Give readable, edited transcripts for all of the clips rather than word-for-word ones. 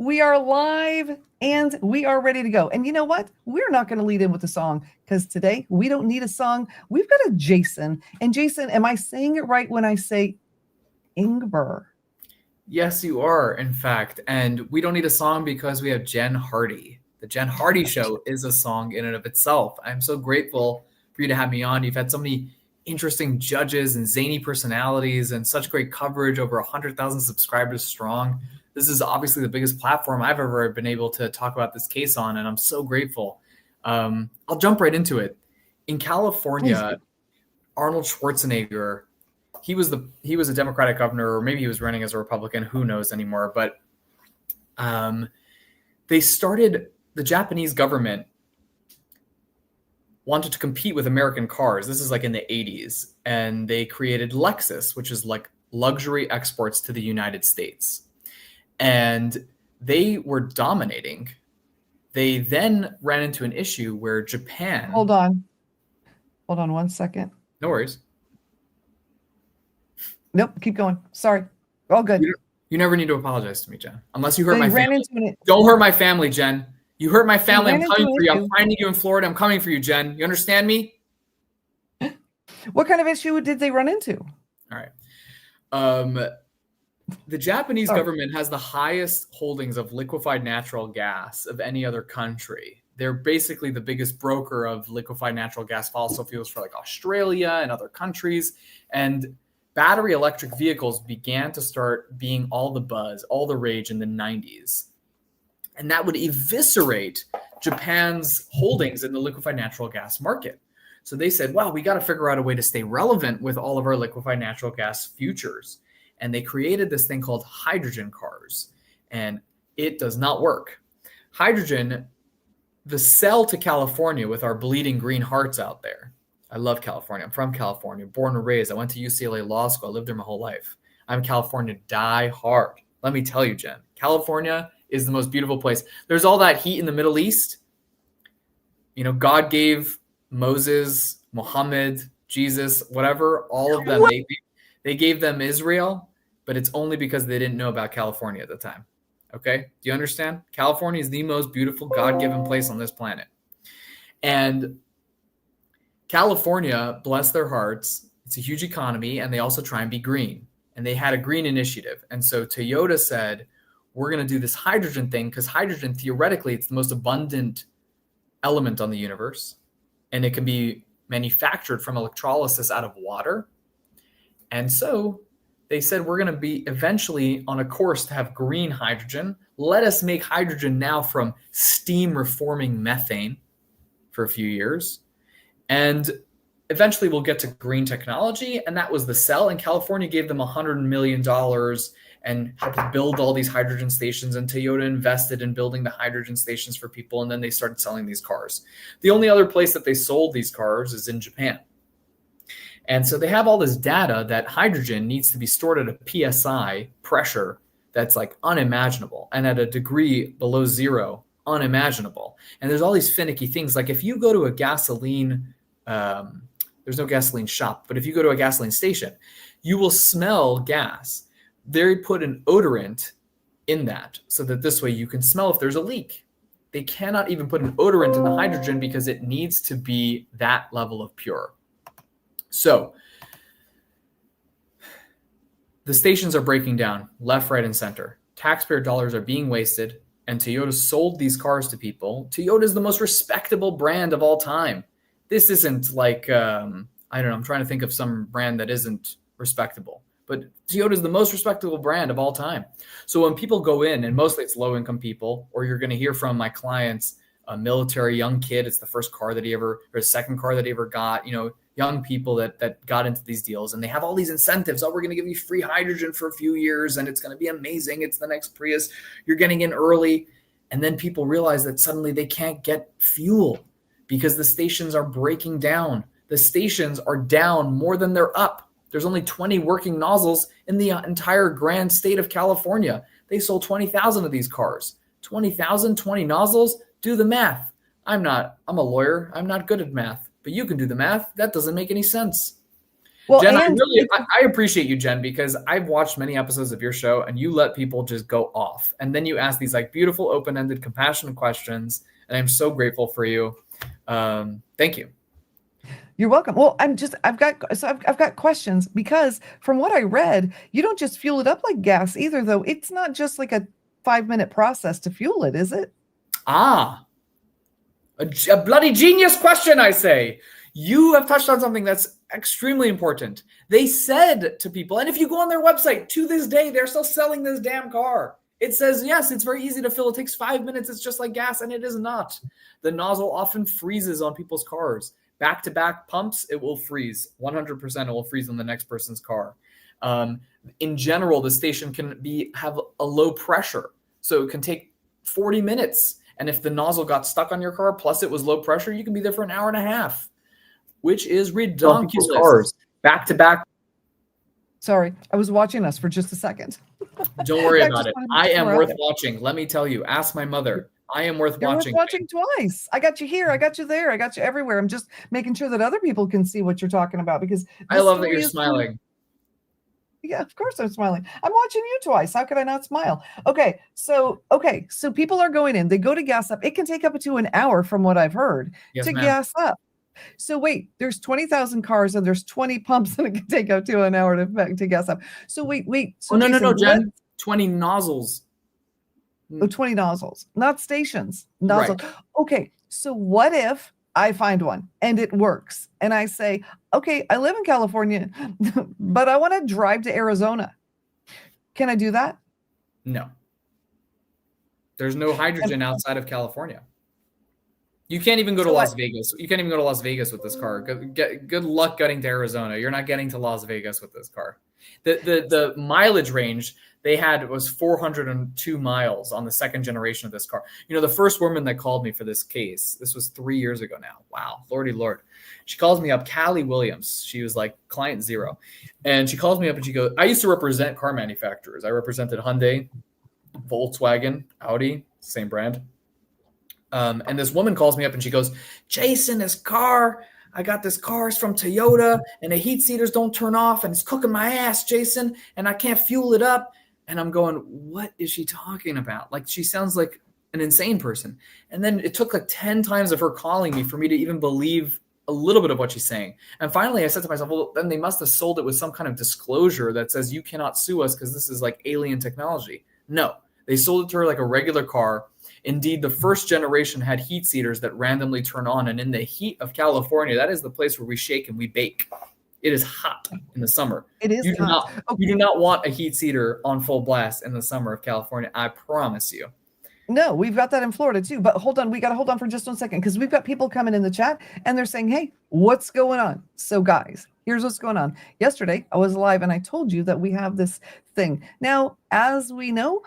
We are live and we are ready to go. And you know what? We're not going to lead in with a song because today we don't need a song. We've got a Jason. And Jason, am I saying it right when I say Ingber? Yes, you are, in fact. And we don't need a song because we have Jen Hardy. The Jen Hardy Show is a song in and of itself. I'm so grateful for you to have me on. You've had so many interesting judges and zany personalities and such great coverage, over 100,000 subscribers strong. This is obviously the biggest platform I've ever been able to talk about this case on, and I'm so grateful. I'll jump right into it. In California, Arnold Schwarzenegger, he was a Democratic governor, or maybe he was running as a Republican, who knows anymore. But the Japanese government wanted to compete with American cars. This is like in the 80s. And they created Lexus, which is like luxury exports to the United States. And they were dominating. They then ran into an issue where Japan... Hold on 1 second. No worries. Nope, keep going. Sorry. All good. You never need to apologize to me, Jen. Unless you hurt my ran family. into Don't hurt my family, Jen. You hurt my family. I'm ran coming into for you. an I'm issue. finding you in Florida. I'm coming for you, Jen. You understand me? What kind of issue did they run into? All right. The Japanese government has the highest holdings of liquefied natural gas of any other country. They're basically the biggest broker of liquefied natural gas fossil fuels for like Australia and other countries. And battery electric vehicles began to start being all the buzz, all the rage in the 90s. And that would eviscerate Japan's holdings in the liquefied natural gas market. So they said, well, we got to figure out a way to stay relevant with all of our liquefied natural gas futures. And they created this thing called hydrogen cars. And it does not work. Hydrogen, the sell to California with our bleeding green hearts out there. I love California. I'm from California, born and raised. I went to UCLA Law School. I lived there my whole life. I'm California die hard. Let me tell you, Jen, California is the most beautiful place. There's all that heat in the Middle East. You know, God gave Moses, Muhammad, Jesus, whatever, all of them. They gave them Israel, but it's only because they didn't know about California at the time. Okay? Do you understand? California is the most beautiful God-given place on this planet. And California, bless their hearts, it's a huge economy, and they also try and be green. And they had a green initiative. And so Toyota said, we're going to do this hydrogen thing because hydrogen, theoretically, it's the most abundant element on the universe. And it can be manufactured from electrolysis out of water. And so they said, we're going to be eventually on a course to have green hydrogen. Let us make hydrogen now from steam reforming methane for a few years. And eventually we'll get to green technology. And that was the sell. And California gave them $100 million and helped build all these hydrogen stations. And Toyota invested in building the hydrogen stations for people. And then they started selling these cars. The only other place that they sold these cars is in Japan. And so they have all this data that hydrogen needs to be stored at a PSI pressure that's like unimaginable. And at a degree below zero, unimaginable. And there's all these finicky things. Like if you go to a gasoline, there's no gasoline shop, but if you go to a gasoline station, you will smell gas. They put an odorant in that so that this way you can smell if there's a leak. They cannot even put an odorant in the hydrogen because it needs to be that level of pure. So the stations are breaking down left, right, and center. Taxpayer dollars are being wasted, and Toyota sold these cars to people. Toyota is the most respectable brand of all time. This isn't like, I don't know, I'm trying to think of some brand that isn't respectable. But Toyota is the most respectable brand of all time. So when people go in, and mostly it's low-income people, or you're going to hear from my clients, a military young kid, it's the first car that he ever, or second car that he ever got, you know, young people that got into these deals, and they have all these incentives. Oh, we're going to give you free hydrogen for a few years, and it's going to be amazing. It's the next Prius. You're getting in early. And then people realize that suddenly they can't get fuel because the stations are breaking down. The stations are down more than they're up. There's only 20 working nozzles in the entire grand state of California. They sold 20,000 of these cars. 20,000, 20 nozzles? Do the math. I'm a lawyer. I'm not good at math, but you can do the math. That doesn't make any sense. Well, Jen, and I appreciate you, Jen, because I've watched many episodes of your show and you let people just go off. And then you ask these like beautiful, open-ended, compassionate questions. And I'm so grateful for you. Thank you. you're welcome. Well, I've got questions because from what I read, you don't just fuel it up like gas either, though. It's not just like a 5-minute process to fuel it, is it? A bloody genius question, I say. You have touched on something that's extremely important. They said to people, and if you go on their website, to this day, they're still selling this damn car. It says, yes, it's very easy to fill. It takes 5 minutes. It's just like gas, and it is not. The nozzle often freezes on people's cars. Back-to-back pumps, it will freeze. 100% it will freeze on the next person's car. In general, the station can have a low pressure, so it can take 40 minutes. And if the nozzle got stuck on your car, plus it was low pressure, you can be there for an hour and a half, which is ridiculous. Cars, back to back. Sorry, I was watching us for just a second. Don't worry about it. I am worth watching. Let me tell you. Ask my mother. I am worth watching. You're worth watching twice. I got you here. I got you there. I got you everywhere. I'm just making sure that other people can see what you're talking about because I love that you're smiling. Yeah, of course I'm smiling. I'm watching you twice. How could I not smile? Okay, so people are going in. They go to gas up. It can take up to an hour from what I've heard to gas up. So wait, there's 20,000 cars and there's 20 pumps and it can take up to an hour to gas up. So wait. So no, Jen. 20 nozzles. Oh, 20 nozzles, not stations. Nozzles. Right. Okay, so what if I find one and it works and I say, okay, I live in California, but I want to drive to Arizona. Can I do that? No. There's no hydrogen outside of California. You can't even go to Las Vegas. You can't even go to Las Vegas with this car. Good luck getting to Arizona. You're not getting to Las Vegas with this car. The mileage range they had was 402 miles on the second generation of this car. You know, the first woman that called me for this case, this was 3 years ago now. Wow, Lordy Lord. She calls me up, Callie Williams. She was like client 0. And she calls me up and she goes, I used to represent car manufacturers. I represented Hyundai, Volkswagen, Audi, same brand. And this woman calls me up and she goes, Jason, I got this car, it's from Toyota, and the heat seaters don't turn off, and it's cooking my ass, Jason, and I can't fuel it up. And I'm going, what is she talking about? Like, she sounds like an insane person. And then it took like 10 times of her calling me for me to even believe a little bit of what she's saying. And finally, I said to myself, well, then they must have sold it with some kind of disclosure that says you cannot sue us because this is like alien technology. No, they sold it to her like a regular car. Indeed, the first generation had heat seaters that randomly turn on. And in the heat of California, that is the place where we shake and we bake. It is hot in the summer. It is hot. You do not want a heat seater on full blast in the summer of California. I promise you. No, we've got that in Florida too. But hold on. We got to hold on for just 1 second because we've got people coming in the chat and they're saying, hey, what's going on? So guys, here's what's going on. Yesterday, I was live and I told you that we have this thing. Now, as we know,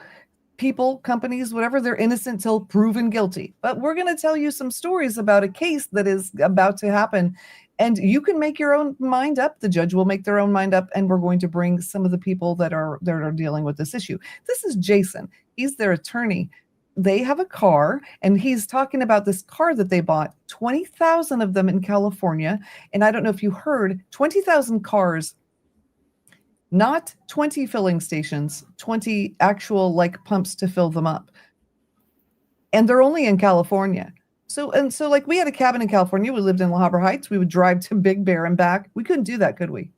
people, companies, whatever, they're innocent till proven guilty. But we're going to tell you some stories about a case that is about to happen. And you can make your own mind up. The judge will make their own mind up. And we're going to bring some of the people that are dealing with this issue. This is Jason. He's their attorney. They have a car, and he's talking about this car that they bought, 20,000 of them in California. And I don't know if you heard, 20,000 cars, not 20 filling stations, 20 actual like pumps to fill them up. And they're only in California. So like we had a cabin in California. We lived in La Habra Heights. We would drive to Big Bear and back. We couldn't do that, could we?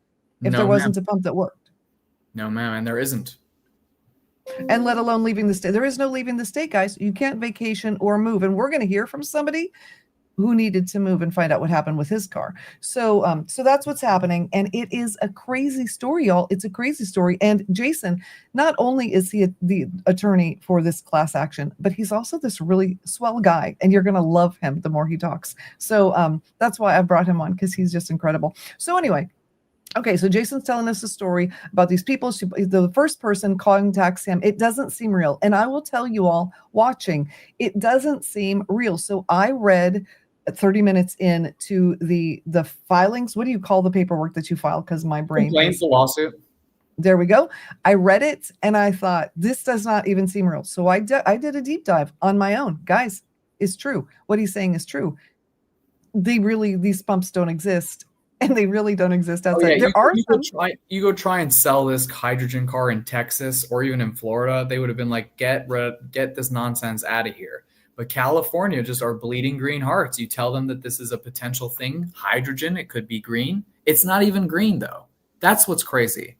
If there wasn't a pump that worked. No, ma'am. And there isn't. And let alone leaving the state. There is no leaving the state, guys. You can't vacation or move. And we're going to hear from somebody who needed to move and find out what happened with his car. So that's what's happening. And it is a crazy story, y'all. It's a crazy story. And Jason, not only is he the attorney for this class action, but he's also this really swell guy. And you're going to love him the more he talks. So that's why I brought him on, because he's just incredible. So anyway, okay, so Jason's telling us a story about these people. The first person contacts him. It doesn't seem real. And I will tell you all watching, it doesn't seem real. So I read 30 minutes into the filings. What do you call the paperwork that you file? Because my brain. Complaint, the lawsuit. There we go. I read it and I thought, this does not even seem real. So I did a deep dive on my own. Guys, it's true. What he's saying is true. These pumps don't exist and they really don't exist Oh yeah, outside. There are some. you go try and sell this hydrogen car in Texas or even in Florida, they would have been like, get this nonsense out of here. But California just are bleeding green hearts. You tell them that this is a potential thing, hydrogen, it could be green. It's not even green though. That's what's crazy.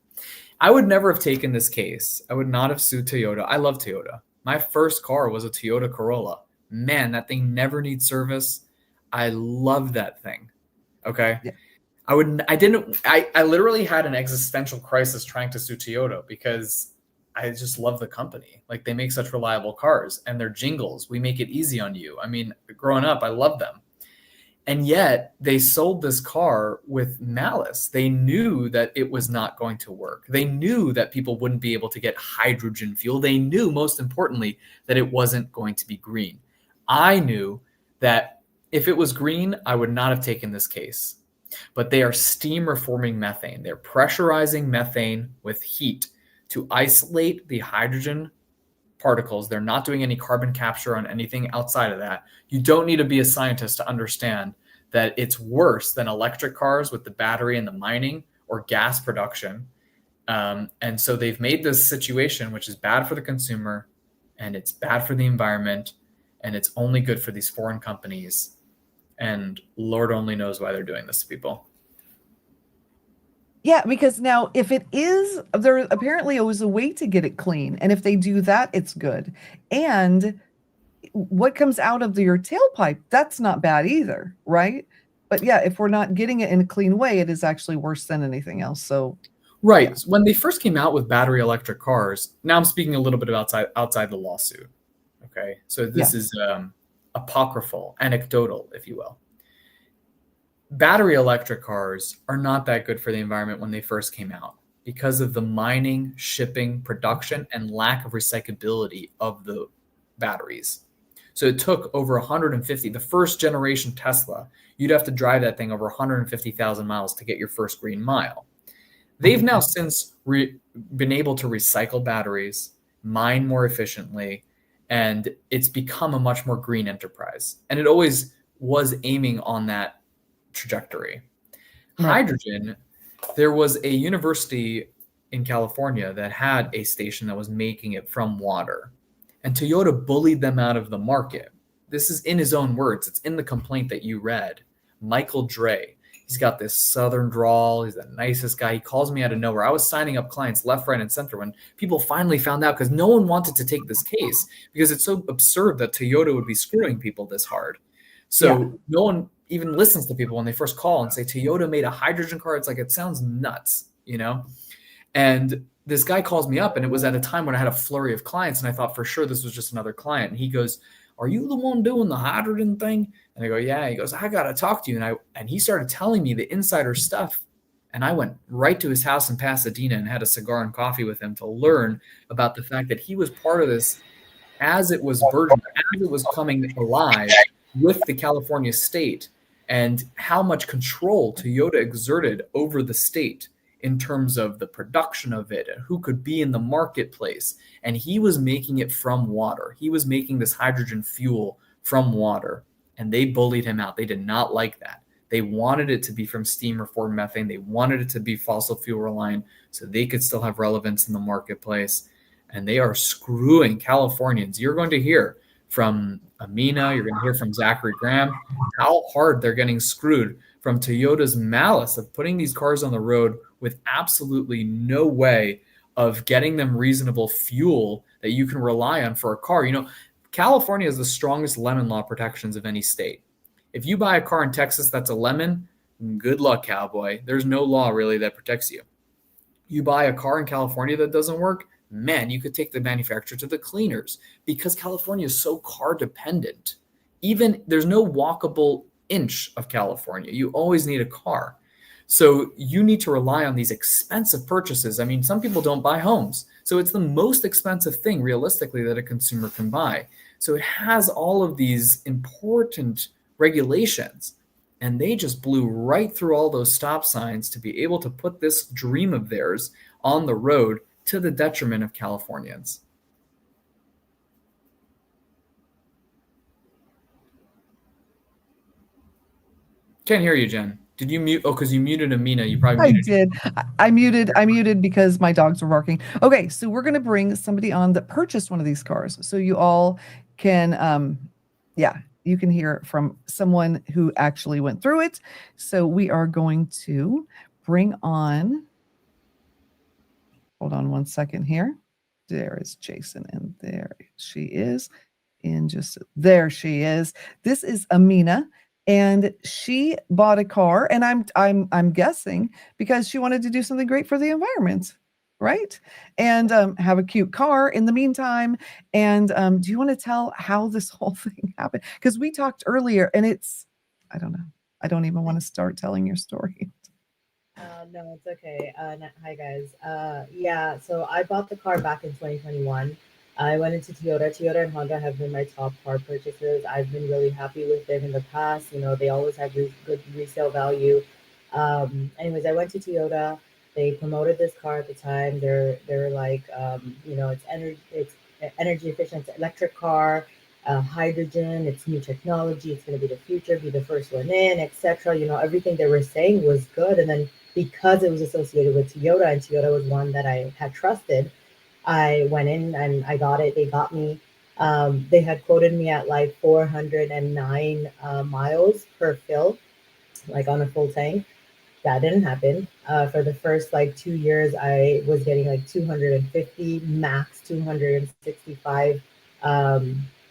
I would never have taken this case. I would not have sued Toyota. I love Toyota. My first car was a Toyota Corolla. Man, that thing never needs service. I love that thing. Okay. Yeah. I literally had an existential crisis trying to sue Toyota because I just love the company. Like they make such reliable cars and their jingles, we make it easy on you. I mean, growing up, I love them. And yet they sold this car with malice. They knew that it was not going to work. They knew that people wouldn't be able to get hydrogen fuel. They knew, most importantly, that it wasn't going to be green. I knew that if it was green, I would not have taken this case. But they are steam reforming methane. They're pressurizing methane with heat to isolate the hydrogen particles. They're not doing any carbon capture on anything outside of that. You don't need to be a scientist to understand that it's worse than electric cars with the battery and the mining or gas production. And so they've made this situation, which is bad for the consumer and it's bad for the environment and it's only good for these foreign companies. And Lord only knows why they're doing this to people. Yeah, because now if it is, there apparently was a way to get it clean. And if they do that, it's good. And what comes out of your tailpipe, that's not bad either, right? But yeah, if we're not getting it in a clean way, it is actually worse than anything else. So right. Yeah. When they first came out with battery electric cars, now I'm speaking a little bit of outside the lawsuit. Okay. So this is apocryphal, anecdotal, if you will. Battery electric cars are not that good for the environment when they first came out because of the mining, shipping, production, and lack of recyclability of the batteries. So it took over 150, the first generation Tesla, you'd have to drive that thing over 150,000 miles to get your first green mile. They've now since been able to recycle batteries, mine more efficiently, and it's become a much more green enterprise. And it always was aiming on that trajectory. Right. Hydrogen, there was a university in California that had a station that was making it from water. And Toyota bullied them out of the market. This is in his own words. It's in the complaint that you read. Michael Dre. He's got this southern drawl. He's the nicest guy. He calls me out of nowhere. I was signing up clients left, right, and center when people finally found out because no one wanted to take this case because it's so absurd that Toyota would be screwing people this hard. So no one even listens to people when they first call and say Toyota made a hydrogen car. It's like, it sounds nuts, you know? And this guy calls me up, and it was at a time when I had a flurry of clients, and I thought for sure this was just another client. And he goes, "Are you the one doing the hydrogen thing?" And I go, "Yeah." He goes, "I got to talk to you." And he started telling me the insider stuff. And I went right to his house in Pasadena and had a cigar and coffee with him to learn about the fact that he was part of this as it was burgeoning, as it was coming alive with the California state, and how much control Toyota exerted over the state in terms of the production of it and who could be in the marketplace. And he was making it from water. He was making this hydrogen fuel from water, and they bullied him out. They did not like that. They wanted it to be from steam reformed methane. They wanted it to be fossil fuel reliant so they could still have relevance in the marketplace. And they are screwing Californians. You're going to hear from Amina, you're going to hear from Zachary Graham, how hard they're getting screwed from Toyota's malice of putting these cars on the road with absolutely no way of getting them reasonable fuel that you can rely on for a car. You know, California has the strongest lemon law protections of any state. If you buy a car in Texas that's a lemon, good luck, cowboy. There's no law really that protects you. You buy a car in California that doesn't work, man, you could take the manufacturer to the cleaners because California is so car dependent. Even there's no walkable inch of California. You always need a car. So you need to rely on these expensive purchases. I mean, some people don't buy homes. So it's the most expensive thing realistically that a consumer can buy. So it has all of these important regulations. And they just blew right through all those stop signs to be able to put this dream of theirs on the road to the detriment of Californians. Can't hear you, Jen. Did you mute? Oh, because you muted Amina. You probably I muted. did. I muted because my dogs were barking. Okay, so we're gonna bring somebody on that purchased one of these cars, so you all can, yeah, you can hear from someone who actually went through it. So we are going to bring on. Hold on one second here. There is Jason, and there she is. There she is. This is Amina, and she bought a car, and I'm guessing because she wanted to do something great for the environment, right? And have a cute car in the meantime. And do you want to tell how this whole thing happened? Because we talked earlier, and I don't know. I don't even want to start telling your story. No, it's okay. Hi guys. Yeah, so I bought the car back in 2021. I went into Toyota. Toyota and Honda have been my top car purchases. I've been really happy with them in the past. You know, they always have good resale value. Anyways, I went to Toyota. They promoted this car at the time. They're like, you know, it's energy efficient, it's electric car, hydrogen, it's new technology, it's going to be the future, be the first one in, etc. You know, everything they were saying was good, and then because it was associated with Toyota and Toyota was one that I had trusted, I went in and I got it. They got me. They had quoted me at like 409 miles per fill, like on a full tank. That didn't happen. For the first like 2 years, I was getting like 250 max, 265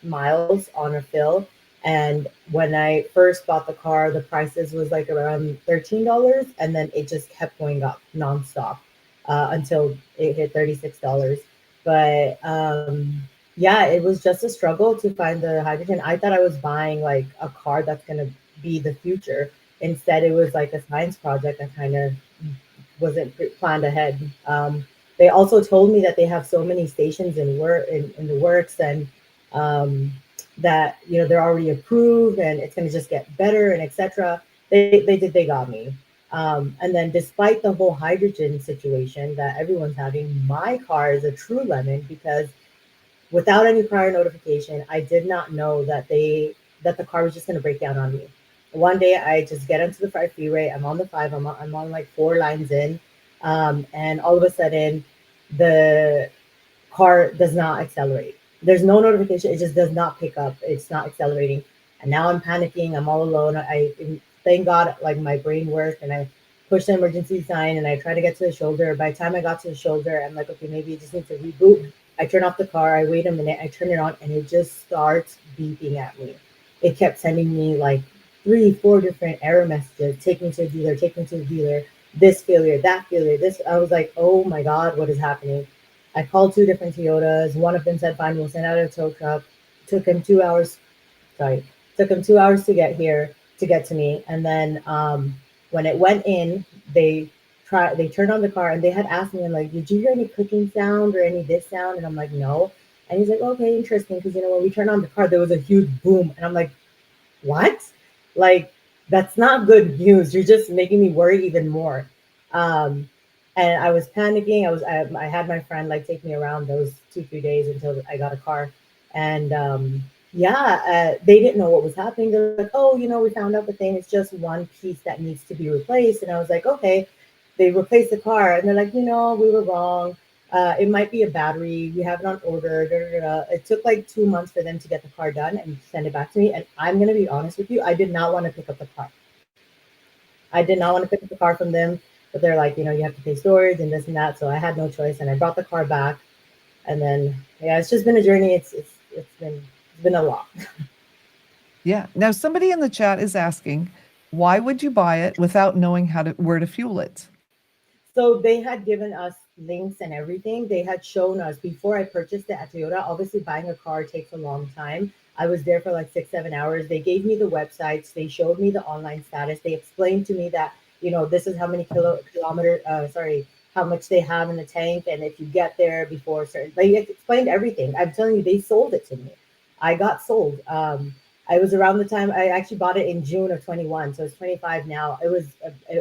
miles on a fill. And when I first bought the car, the prices was like around $13, and then it just kept going up nonstop until it hit $36. But yeah, it was just a struggle to find the hydrogen. I thought I was buying like a car that's gonna be the future. Instead, it was like a science project that kind of wasn't planned ahead. They also told me that they have so many stations in the works, and that you know they're already approved and it's going to just get better and etc. They got me. And then despite the whole hydrogen situation that everyone's having, my car is a true lemon because without any prior notification, I did not know that the car was just going to break down on me. One day, I just get onto the freeway. I'm on the five. I'm on like four lines in, and all of a sudden, the car does not accelerate. There's no notification. It just does not pick up. It's not accelerating. And now I'm panicking. I'm all alone. I thank God, like my brain worked, and I pushed the emergency sign, and I tried to get to the shoulder. By the time I got to the shoulder, I'm like, okay, maybe it just needs to reboot. I turn off the car. I wait a minute. I turn it on, and it just starts beeping at me. It kept sending me like three, four different error messages. Take me to the dealer. Take me to the dealer. This failure, that failure. This. I was like, oh my God, what is happening? I called two different Toyotas. One of them said, fine, we'll send out a tow truck. Took him 2 hours. Sorry. Took him 2 hours to get here, to get to me. And then when it went in, they turned on the car and they had asked me, I'm like, did you hear any clicking sound or any this sound? And I'm like, no. And he's like, okay, interesting. Because, you know, when we turned on the car, there was a huge boom. And I'm like, what? Like, that's not good news. You're just making me worry even more. Um, and I was panicking. I had my friend like take me around those 2 3 days until I got a car. And yeah, they didn't know what was happening. They're like, oh, you know, we found out the thing. It's just one piece that needs to be replaced. And I was like, okay. They replaced the car, and they're like, you know, we were wrong. It might be a battery. We have it on order. Da, da, da. It took like 2 months for them to get the car done and send it back to me. And I'm going to be honest with you, I did not want to pick up the car. I did not want to pick up the car from them, but they're like, you know, you have to pay storage and this and that. So I had no choice, and I brought the car back. And then, yeah, it's just been a journey. It's been a lot. Yeah. Now somebody in the chat is asking, why would you buy it without knowing where to fuel it? So they had given us links and everything. They had shown us before I purchased it at Toyota. Obviously, buying a car takes a long time. I was there for like 6 7 hours. They gave me the websites. They showed me the online status. They explained to me that, you know, this is how many kilometer, sorry, how much they have in the tank. And if you get there before certain, they explained everything. I'm telling you, they sold it to me. I got sold. I was around the time I actually bought it in June of 21. So it's 25 now. It was,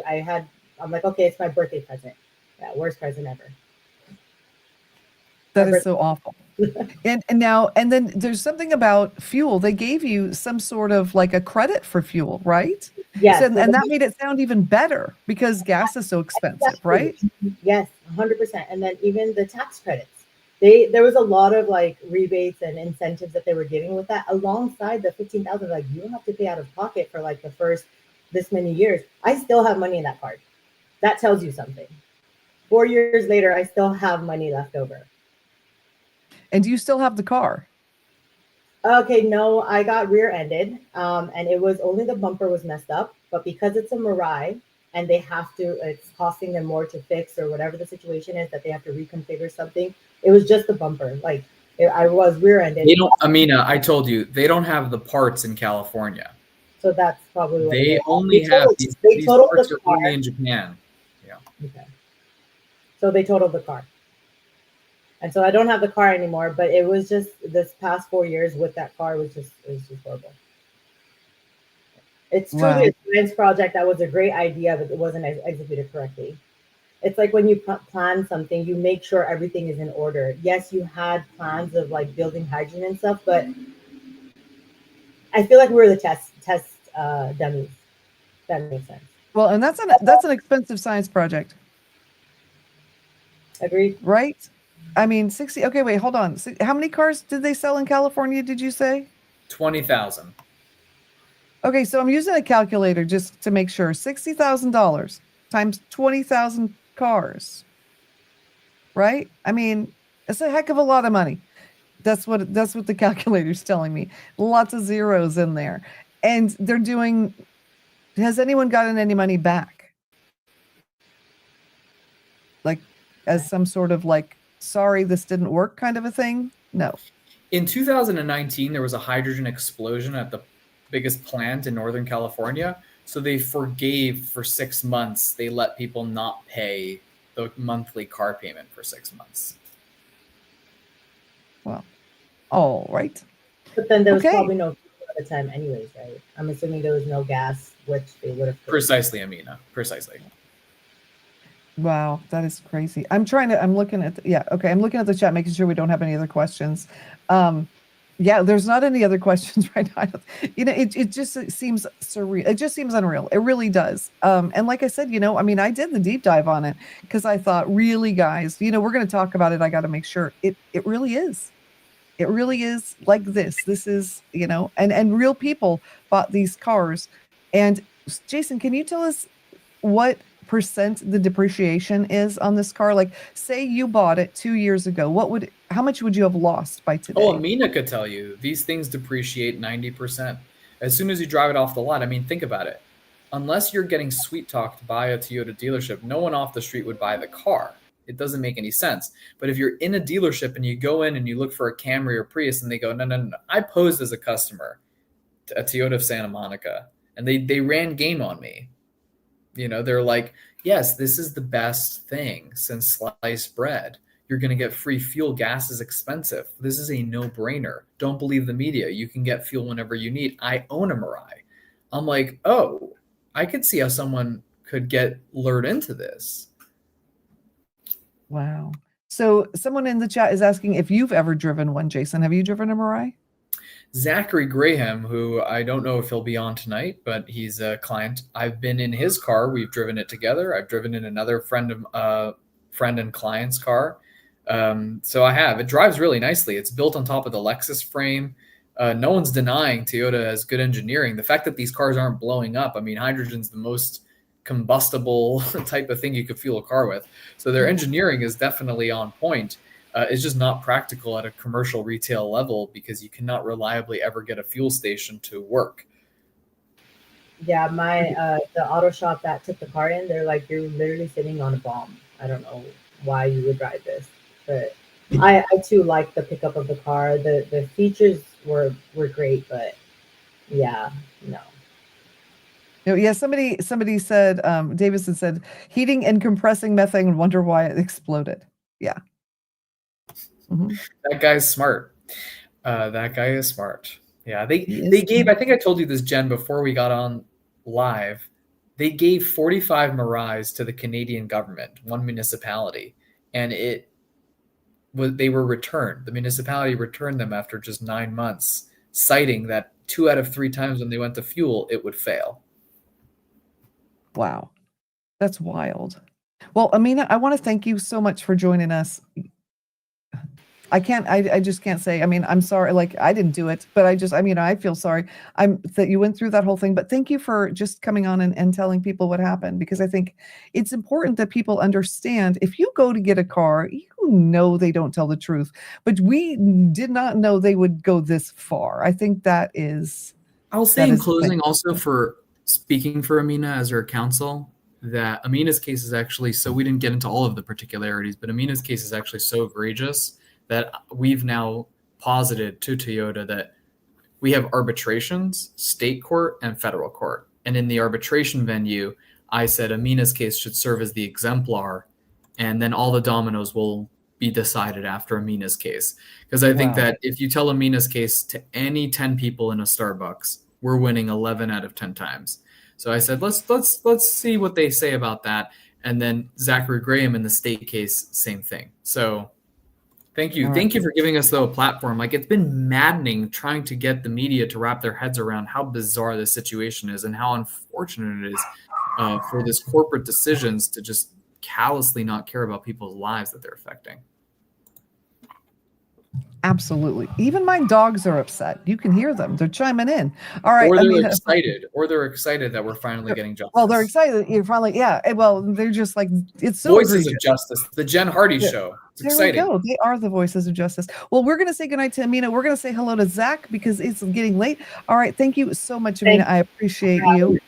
I had, I'm like, okay, it's my birthday present. Yeah, worst present ever. That is so awful. And then there's something about fuel. They gave you some sort of like a credit for fuel, right? Yes. And that made it sound even better because gas is so expensive, right? Yes, 100%. And then even the tax credits. There was a lot of like rebates and incentives that they were giving with that alongside the 15,000. Like you don't have to pay out of pocket for like the first this many years. I still have money in that card. That tells you something. 4 years later, I still have money left over. And do you still have the car? Okay, no, I got rear-ended, and it was only the bumper was messed up. But because it's a Mirai, and they have to, it's costing them more to fix or whatever the situation is that they have to reconfigure something. It was just the bumper. Like I was rear-ended. They don't, Amina, I told you, they don't have the parts in California. So that's probably what it They is. only have these parts are only in Japan. Yeah. Okay. So they totaled the car. And so I don't have the car anymore, but it was just this past 4 years with that car it was just horrible. It's truly a science project that was a great idea, but it wasn't executed correctly. It's like when you plan something, you make sure everything is in order. Yes, you had plans of like building hydrogen and stuff, but I feel like we're the test dummies. That makes sense. Well, and that's an expensive science project. Agreed. Right? I mean, 60. Okay, wait, hold on. How many cars did they sell in California, did you say? 20,000. Okay, so I'm using a calculator just to make sure. $60,000 times 20,000 cars. Right? I mean, it's a heck of a lot of money. That's what the calculator's telling me. Lots of zeros in there. And they're doing, has anyone gotten any money back? Like as some sort of like, sorry, this didn't work kind of a thing? No. In 2019, there was a hydrogen explosion at the biggest plant in Northern California. So they forgave for 6 months. They let people not pay the monthly car payment for 6 months. Well, all right. But then there was probably no fuel at the time anyways, right? I'm assuming there was no gas, which they would have. Precisely, Amina. Precisely. Wow, that is crazy. I'm looking at, I'm looking at the chat, making sure we don't have any other questions. Yeah, there's not any other questions right now. It just seems surreal. It just seems unreal. It really does. And like I said, I mean, I did the deep dive on it because I thought, really, guys, we're going to talk about it. I got to make sure it really is. It really is like this. This is, and real people bought these cars. And Jason, can you tell us what percent the depreciation is on this car? Like, say you bought it 2 years ago, how much would you have lost by today? Oh, Amina could tell you these things depreciate 90%. As soon as you drive it off the lot, I mean, think about it. Unless you're getting sweet talked by a Toyota dealership, no one off the street would buy the car. It doesn't make any sense. But if you're in a dealership and you go in and you look for a Camry or Prius and they go, no. I posed as a customer to a Toyota of Santa Monica and they ran game on me. They're like, yes, this is the best thing since sliced bread. You're going to get free fuel. Gas is expensive. This is a no-brainer. Don't believe the media. You can get fuel whenever you need. I own a Mirai. I'm like, oh, I could see how someone could get lured into this. Wow. So someone in the chat is asking if you've ever driven one, Jason. Have you driven a Mirai? Zachary Graham, who I don't know if he'll be on tonight, but he's a client. I've been in his car. We've driven it together. I've driven in another friend and client's car. So I have. It drives really nicely. It's built on top of the Lexus frame. No one's denying Toyota has good engineering. The fact that these cars aren't blowing up, I mean, hydrogen's the most combustible type of thing you could fuel a car with. So their engineering is definitely on point. It's just not practical at a commercial retail level because you cannot reliably ever get a fuel station to work. Yeah, the auto shop that took the car in, they're like, you're literally sitting on a bomb. I don't know why you would drive this, but I too like the pickup of the car. The features were great, but yeah, no. Yeah, somebody said, Davison said, heating and compressing methane, wonder why it exploded. Yeah. Mm-hmm. That guy's smart. That guy is smart. Yeah, they gave, I think I told you this, Jen, before we got on live, they gave 45 Mirais to the Canadian government, one municipality, and it they were returned. The municipality returned them after just 9 months, citing that 2 out of 3 times when they went to fuel, it would fail. Wow. That's wild. Well, Amina, I want to thank you so much for joining us. I just can't say, I mean, I'm sorry, like I didn't do it, but I feel sorry that you went through that whole thing, but thank you for just coming on and telling people what happened, because I think it's important that people understand if you go to get a car, they don't tell the truth, but we did not know they would go this far. I think that is. I'll say in closing also, for speaking for Amina as her counsel, that Amina's case is actually, so we didn't get into all of the particularities, but Amina's case is actually so egregious that we've now posited to Toyota that we have arbitrations, state court and federal court. And in the arbitration venue, I said Amina's case should serve as the exemplar, and then all the dominoes will be decided after Amina's case. Because I think that if you tell Amina's case to any 10 people in a Starbucks, we're winning 11 out of 10 times. So I said, let's see what they say about that. And then Zachary Graham in the state case, same thing. So thank you. Thank you for giving us, though, a platform. Like, it's been maddening trying to get the media to wrap their heads around how bizarre this situation is and how unfortunate it is for this corporate decisions to just callously not care about people's lives that they're affecting. Absolutely. Even my dogs are upset. You can hear them. They're chiming in. All right. Or they're excited that we're finally getting justice. Well, they're excited. You're finally, yeah. Well, they're just like, it's so Voices egregious. of Justice, the Jen Hardy show. It's exciting. There we go. They are the voices of justice. Well, we're going to say goodnight to Amina. We're going to say hello to Zach because it's getting late. All right. Thank you so much, Amina. I appreciate you.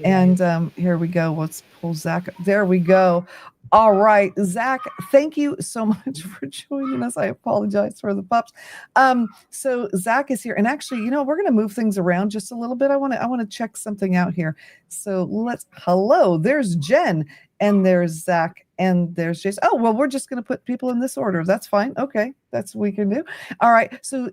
And here we go. Let's pull Zach. There we go. All right, Zach, thank you so much for joining us. I apologize for the pups. So Zach is here, and actually, we're going to move things around just a little bit. I want to check something out here. So hello, there's Jen, and there's Zach, and there's Jason. Oh, well, we're just going to put people in this order. That's fine. Okay, that's what we can do. All right, so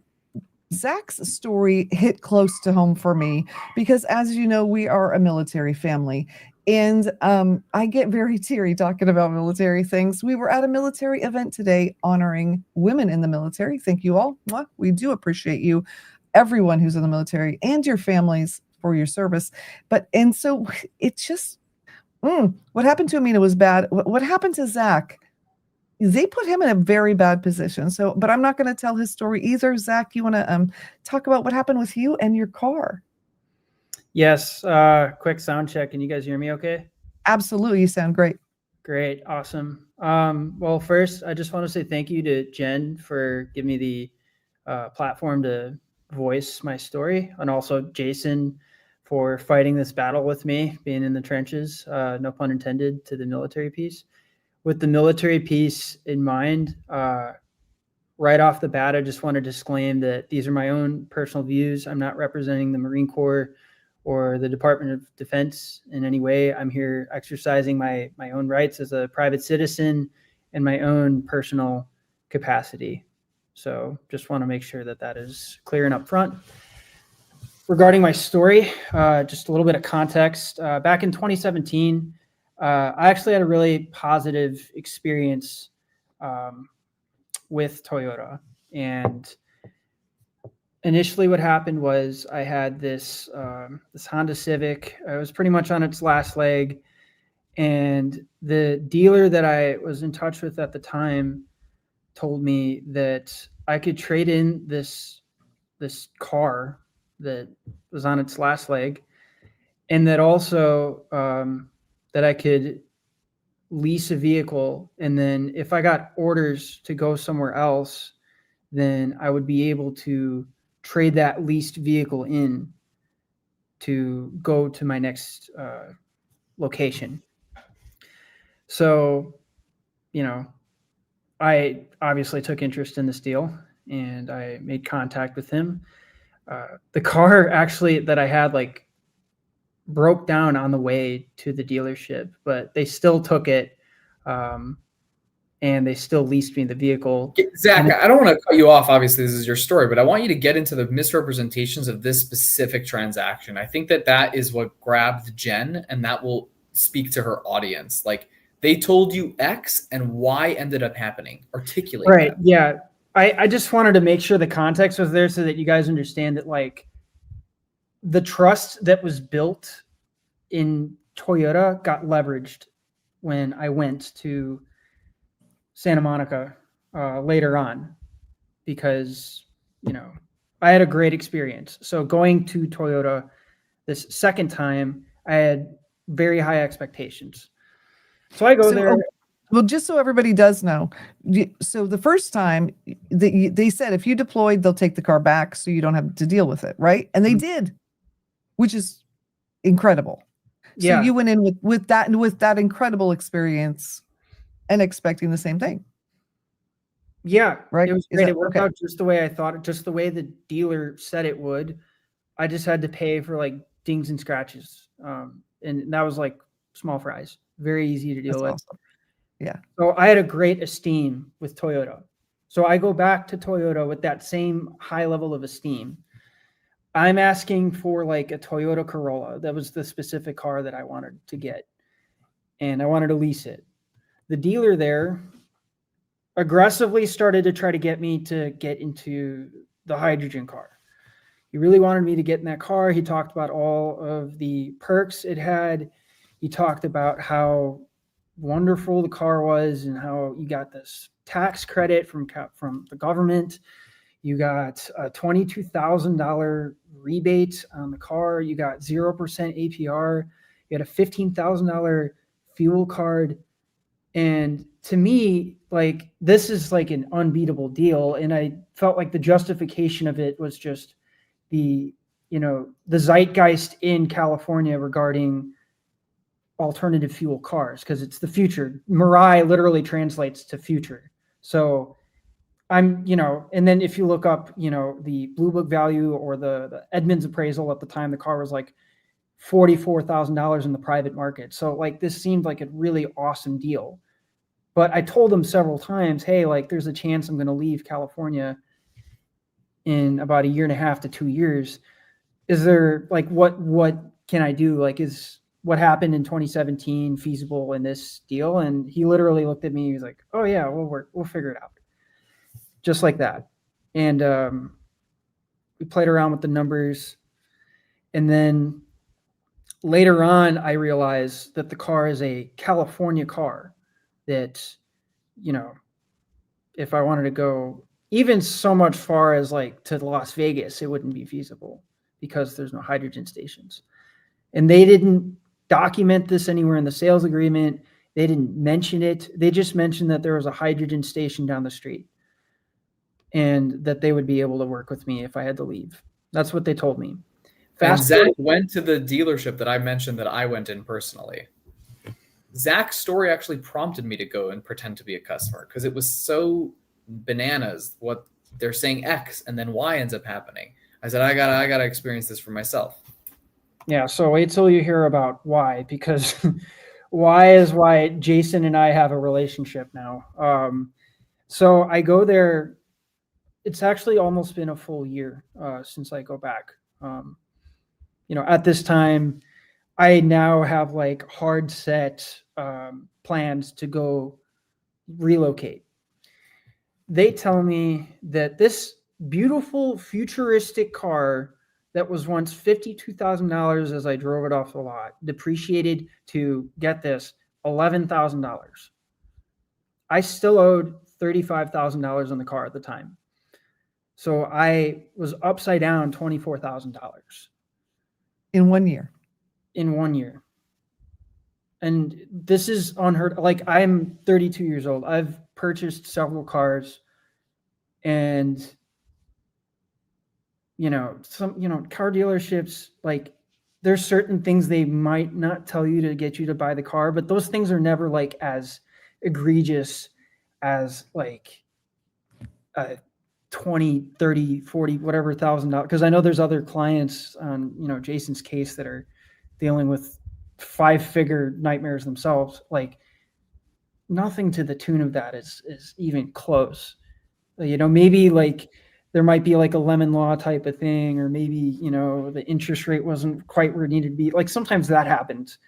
Zach's story hit close to home for me because, as you know, we are a military family. And I get very teary talking about military things. We were at a military event today honoring women in the military. Thank you all. We do appreciate you, everyone who's in the military, and your families for your service. And so it's just, what happened to Amina was bad. What happened to Zach? They put him in a very bad position. So, but I'm not going to tell his story either. Zach, you want to talk about what happened with you and your car? Yes. Quick sound check. Can you guys hear me okay? Absolutely. You sound great. Great. Awesome. Well, first, I just want to say thank you to Jen for giving me the platform to voice my story, and also Jason for fighting this battle with me, being in the trenches, no pun intended, to the military piece. With the military piece in mind, right off the bat, I just want to disclaim that these are my own personal views. I'm not representing the Marine Corps or the Department of Defense in any way. I'm here exercising my own rights as a private citizen in my own personal capacity. So just want to make sure that that is clear and upfront. Regarding my story, just a little bit of context. Back in 2017, I actually had a really positive experience with Toyota. And initially what happened was I had this Honda Civic. I was pretty much on its last leg. And the dealer that I was in touch with at the time told me that I could trade in this car that was on its last leg, and that also that I could lease a vehicle. And then if I got orders to go somewhere else, then I would be able to trade that leased vehicle in to go to my next location. So, I obviously took interest in this deal, and I made contact with him. The car actually that I had broke down on the way to the dealership, but they still took it, and they still leased me the vehicle. Zach, I don't want to cut you off. Obviously, this is your story, but I want you to get into the misrepresentations of this specific transaction. I think that is what grabbed Jen, and that will speak to her audience. They told you X and Y ended up happening. Articulate Right. that. Yeah. I just wanted to make sure the context was there so that you guys understand that, like, the trust that was built in Toyota got leveraged when I went to Santa Monica later on, because, you know, I had a great experience. So going to Toyota this second time, I had very high expectations. So I go there. Well, just so everybody does know, so the first time they said if you deployed, they'll take the car back so you don't have to deal with it, right? And they did, which is incredible. So Yeah. you went in with that incredible experience and expecting the same thing. Yeah, right? it was Is great. that- It worked okay. out just the way I thought, just the way the dealer said it would. I just had to pay for like dings and scratches. And that was like small fries, very easy to deal That's with. awesome. Yeah. So I had a great esteem with Toyota. So I go back to Toyota with that same high level of esteem. I'm asking for like a Toyota Corolla. That was the specific car that I wanted to get. And I wanted to lease it. The dealer there aggressively started to try to get me to get into the hydrogen car. He really wanted me to get in that car. He talked about all of the perks it had. He talked about how wonderful the car was and how you got this tax credit from the government. You got a $22,000 rebate on the car. You got 0% APR. You had a $15,000 fuel card. And to me, like, this is like an unbeatable deal. And I felt like the justification of it was just the zeitgeist in California regarding alternative fuel cars, because it's the future. Mirai literally translates to future. So and then if you look up, the Blue Book value or the Edmunds appraisal at the time, the car was like $44,000 in the private market. So like this seemed like a really awesome deal. But I told them several times, hey, like there's a chance I'm going to leave California in about 1.5 to 2 years. Is there like what can I do? Like, is what happened in 2017 feasible in this deal? And he literally looked at me. He was like, oh yeah, we'll figure it out. Just like that. And we played around with the numbers. And then later on, I realized that the car is a California car that, if I wanted to go even so much far as like to Las Vegas, it wouldn't be feasible because there's no hydrogen stations. And they didn't document this anywhere in the sales agreement. They didn't mention it. They just mentioned that there was a hydrogen station down the street and that they would be able to work with me if I had to leave. That's what they told me. And Zach went to the dealership that I mentioned that I went in personally. Zach's story actually prompted me to go and pretend to be a customer because it was so bananas what they're saying X and then Y ends up happening. I said, I gotta experience this for myself. Yeah, so wait till you hear about Y, because Y is why Jason and I have a relationship now. So I go there. It's actually almost been a full year since I go back. At this time, I now have like hard set plans to go relocate. They tell me that this beautiful futuristic car that was once $52,000 as I drove it off the lot depreciated to, get this, $11,000. I still owed $35,000 on the car at the time. So I was upside down $24,000 in 1 year. In 1 year. And this is unheard. Like, I'm 32 years old. I've purchased several cars, and some car dealerships, like, there's certain things they might not tell you to get you to buy the car, but those things are never like as egregious as like 20, 30, 40, whatever $1,000. Because I know there's other clients on, Jason's case that are dealing with 5-figure nightmares themselves. Like, nothing to the tune of that is even close. Maybe like there might be like a lemon law type of thing, or maybe, the interest rate wasn't quite where it needed to be. Like, sometimes that happens,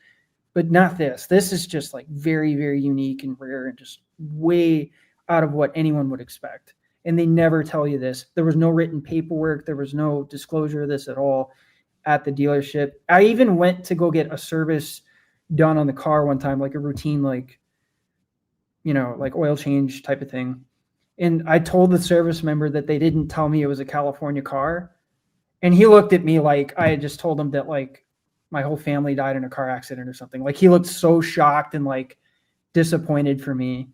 but not this. This is just like very, very unique and rare and just way out of what anyone would expect. And they never tell you this. There was no written paperwork. There was no disclosure of this at all at the dealership. I even went to go get a service done on the car one time, like a routine, like, like oil change type of thing. And I told the service member that they didn't tell me it was a California car. And he looked at me like I had just told him that like my whole family died in a car accident or something. Like he looked so shocked and like disappointed for me. And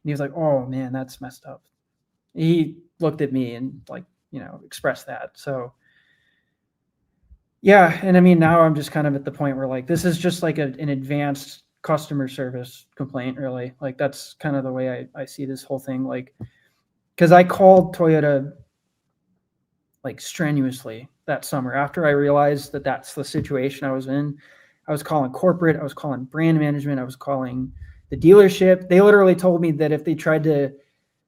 he was like, oh man, that's messed up. He looked at me and like, expressed that. So yeah. And I mean, now I'm just kind of at the point where like, this is just like an advanced customer service complaint, really. Like that's kind of the way I see this whole thing. Like, cause I called Toyota like strenuously that summer after I realized that that's the situation I was in. I was calling corporate, I was calling brand management, I was calling the dealership. They literally told me that if they tried to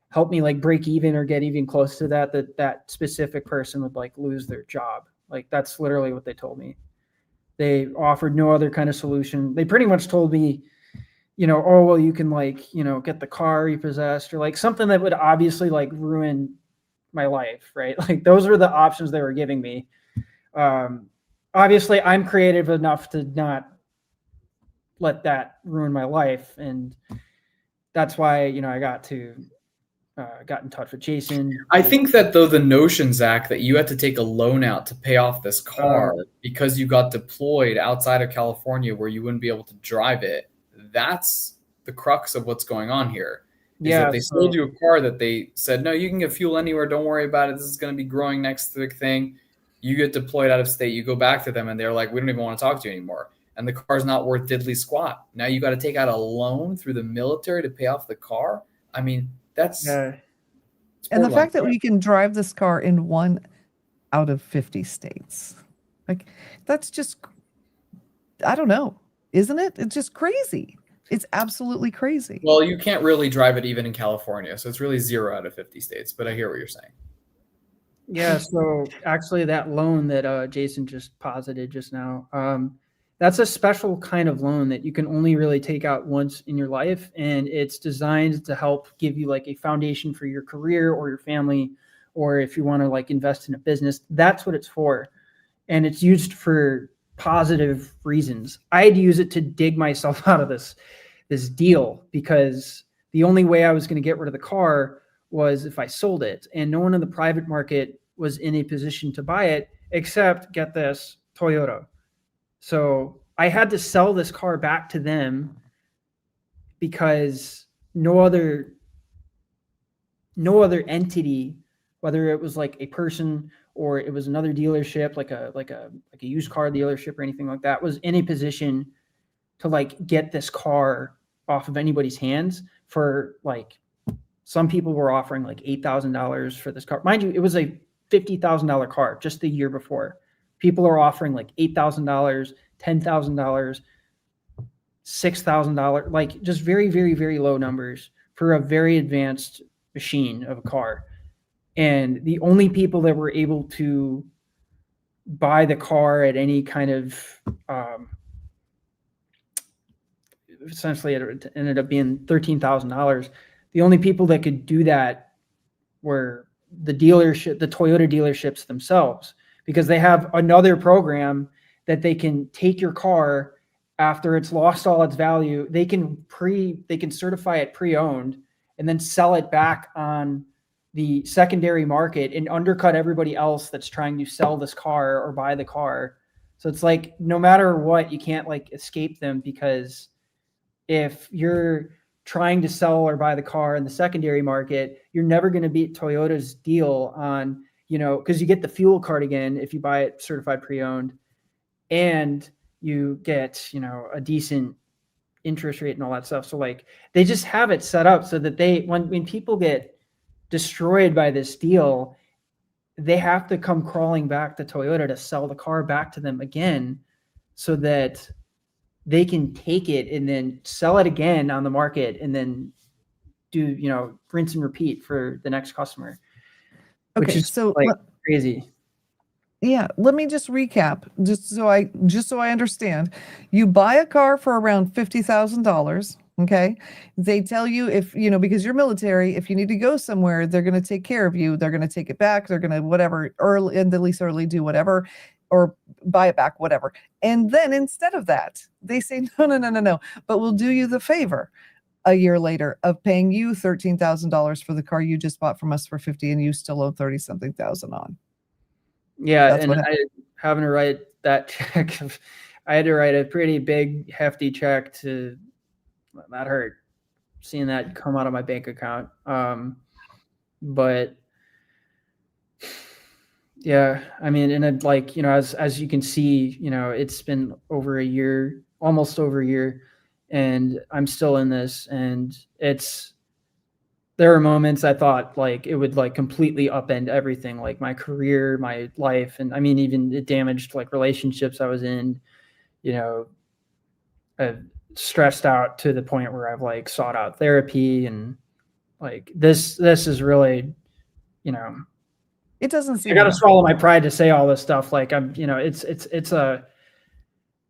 help me like break even or get even close to that specific person would like lose their job. Like that's literally what they told me. They offered no other kind of solution. They pretty much told me, oh, well, you can like, get the car repossessed or like something that would obviously like ruin my life, right? Like those are the options they were giving me. Obviously I'm creative enough to not let that ruin my life. And that's why, I got in touch with Jason. I think that though the notion, Zach, that you had to take a loan out to pay off this car because you got deployed outside of California where you wouldn't be able to drive it, that's the crux of what's going on here. That they sold you a car that they said, no, you can get fuel anywhere. Don't worry about it. This is going to be growing next to the thing. You get deployed out of state. You go back to them and they're like, we don't even want to talk to you anymore. And the car's not worth diddly squat. Now you got to take out a loan through the military to pay off the car. I mean, that's... And the fact that we can drive this car in 1 out of 50 states, like that's just, I don't know. Isn't it? It's just crazy. It's absolutely crazy. Well, you can't really drive it even in California. So it's really 0 out of 50 states, but I hear what you're saying. Yeah. So actually that loan that Jason just posited just now, that's a special kind of loan that you can only really take out once in your life. And it's designed to help give you like a foundation for your career or your family, or if you want to like invest in a business, that's what it's for. And it's used for positive reasons. I had to use it to dig myself out of this deal because the only way I was going to get rid of the car was if I sold it, and no one in the private market was in a position to buy it except, get this, Toyota. So I had to sell this car back to them because no other entity, whether it was like a person or it was another dealership, like a used car dealership or anything like that, was in a position to like get this car off of anybody's hands. For like, some people were offering like $8,000 for this car. Mind you, it was a $50,000 car just the year before. People are offering like $8,000, $10,000, $6,000, like just very, very, very low numbers for a very advanced machine of a car. And the only people that were able to buy the car at any kind of, essentially it ended up being $13,000. The only people that could do that were the Toyota dealerships themselves, because they have another program that they can take your car after it's lost all its value. They can certify it pre-owned and then sell it back on the secondary market and undercut everybody else that's trying to sell this car or buy the car. So it's like, no matter what, you can't like escape them, because if you're trying to sell or buy the car in the secondary market, you're never going to beat Toyota's deal on, because you get the fuel card again if you buy it certified pre-owned, and you get, a decent interest rate and all that stuff. So like, they just have it set up so that when people get destroyed by this deal, they have to come crawling back to Toyota to sell the car back to them again, so that they can take it and then sell it again on the market and then do, rinse and repeat for the next customer. Okay, which is so like crazy. Yeah, let me just recap, just so I understand. You buy a car for around $50,000, okay? They tell you if, because you're military, if you need to go somewhere, they're going to take care of you. They're going to take it back. They're going to whatever, early in the lease early, do whatever, or buy it back, whatever. And then instead of that, they say, no, no, no, no, no, but we'll do you the favor a year later of paying you $13,000 for the car you just bought from us for 50 and you still owe 30 something thousand on. Yeah, That's and what I having to write that check. I had to write a pretty big, hefty check that hurt, seeing that come out of my bank account. But yeah, I mean, and it, like, as you can see, it's been over a year, almost over a year, and I'm still in this, and there are moments I thought like it would like completely upend everything, like my career, my life. And I mean, even it damaged like relationships I was in, I've stressed out to the point where I've like sought out therapy, and like this is really, it doesn't I seem got to enough. swallow my pride to say all this stuff. Like it's a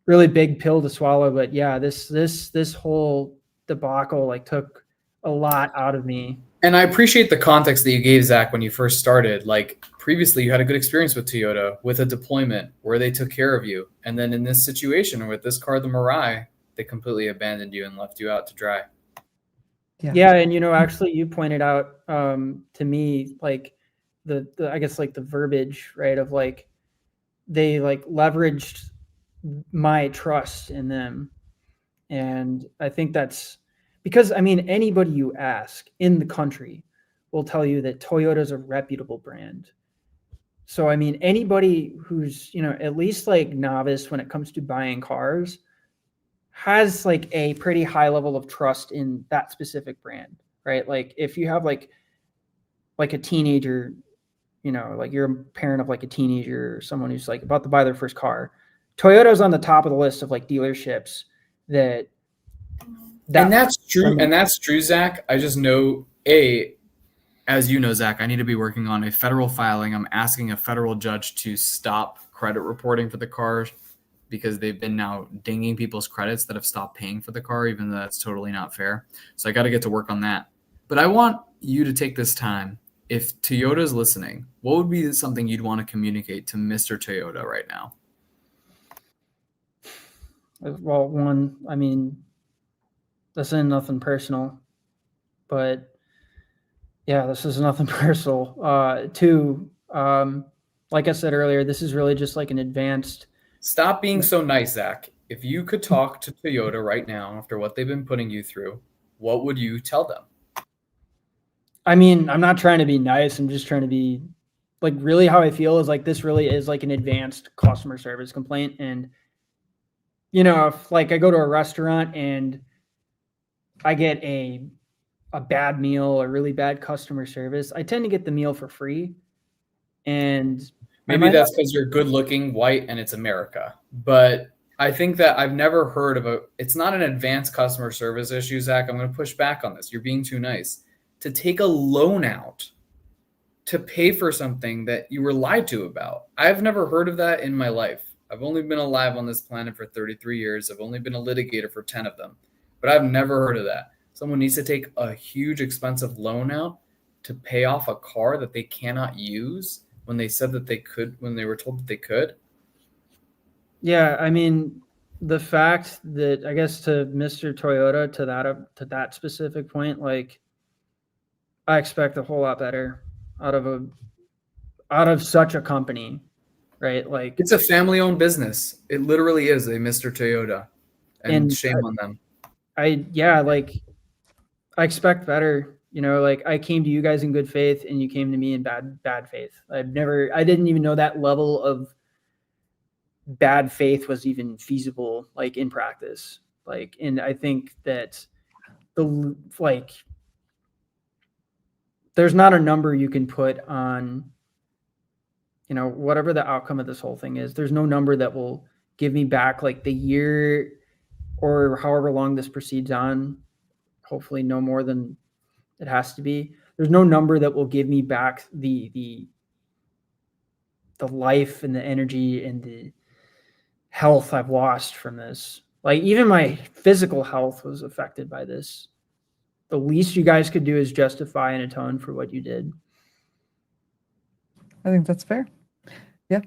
really big pill to swallow, but yeah, this whole debacle like took a lot out of me. And I appreciate the context that you gave, Zach, when you first started. Like previously, you had a good experience with Toyota with a deployment where they took care of you. And then in this situation with this car, the Mirai, they completely abandoned you and left you out to dry. Yeah. And, actually you pointed out to me, like the I guess like the verbiage, right, of like, they like leveraged my trust in them. And I think that's because, I mean, anybody you ask in the country will tell you that Toyota is a reputable brand. So, I mean, anybody who's, at least like novice when it comes to buying cars has like a pretty high level of trust in that specific brand, right? Like if you have like a teenager, like you're a parent of like a teenager or someone who's like about to buy their first car, Toyota's on the top of the list of like dealerships that and that's true. And that's true, Zach. I just know, as you know, Zach, I need to be working on a federal filing. I'm asking a federal judge to stop credit reporting for the car because they've been now dinging people's credits that have stopped paying for the car, even though that's totally not fair. So I got to get to work on that. But I want you to take this time. If Toyota's listening, what would be something you'd want to communicate to Mr. Toyota right now? Well, one, I mean, this isn't nothing personal, but yeah, this is nothing personal. Two, like I said earlier, this is really just like an advanced. Stop being so nice, Zach. If you could talk to Toyota right now after what they've been putting you through, what would you tell them? I mean, I'm not trying to be nice. I'm just trying to be like, really how I feel is like, this really is like an advanced customer service complaint. And, if like I go to a restaurant and I get a bad meal or really bad customer service, I tend to get the meal for free. And maybe that's because you're good looking, white, and it's America. But I think that I've never heard of it's not an advanced customer service issue, Zach. I'm going to push back on this. You're being too nice. To take a loan out to pay for something that you were lied to about. I've never heard of that in my life. I've only been alive on this planet for 33 years. I've only been a litigator for 10 of them. But I've never heard of that. Someone needs to take a huge expensive loan out to pay off a car that they cannot use when they said that they could, when they were told that they could. Yeah, I mean, the fact that, I guess, to Mr. Toyota, to that specific point, like, I expect a whole lot better out of such a company, right? Like, it's a family-owned business. It literally is a Mr. Toyota, and shame on them. I expect better. Like I came to you guys in good faith, and you came to me in bad faith. I didn't even know that level of bad faith was even feasible, like in practice. Like, and I think that there's not a number you can put on, whatever the outcome of this whole thing is. There's no number that will give me back like the year or however long this proceeds on. Hopefully no more than it has to be. There's no number that will give me back the the life and the energy and the health I've lost from this. Like even my physical health was affected by this. The least you guys could do is justify and atone for what you did. I think that's fair. Yeah.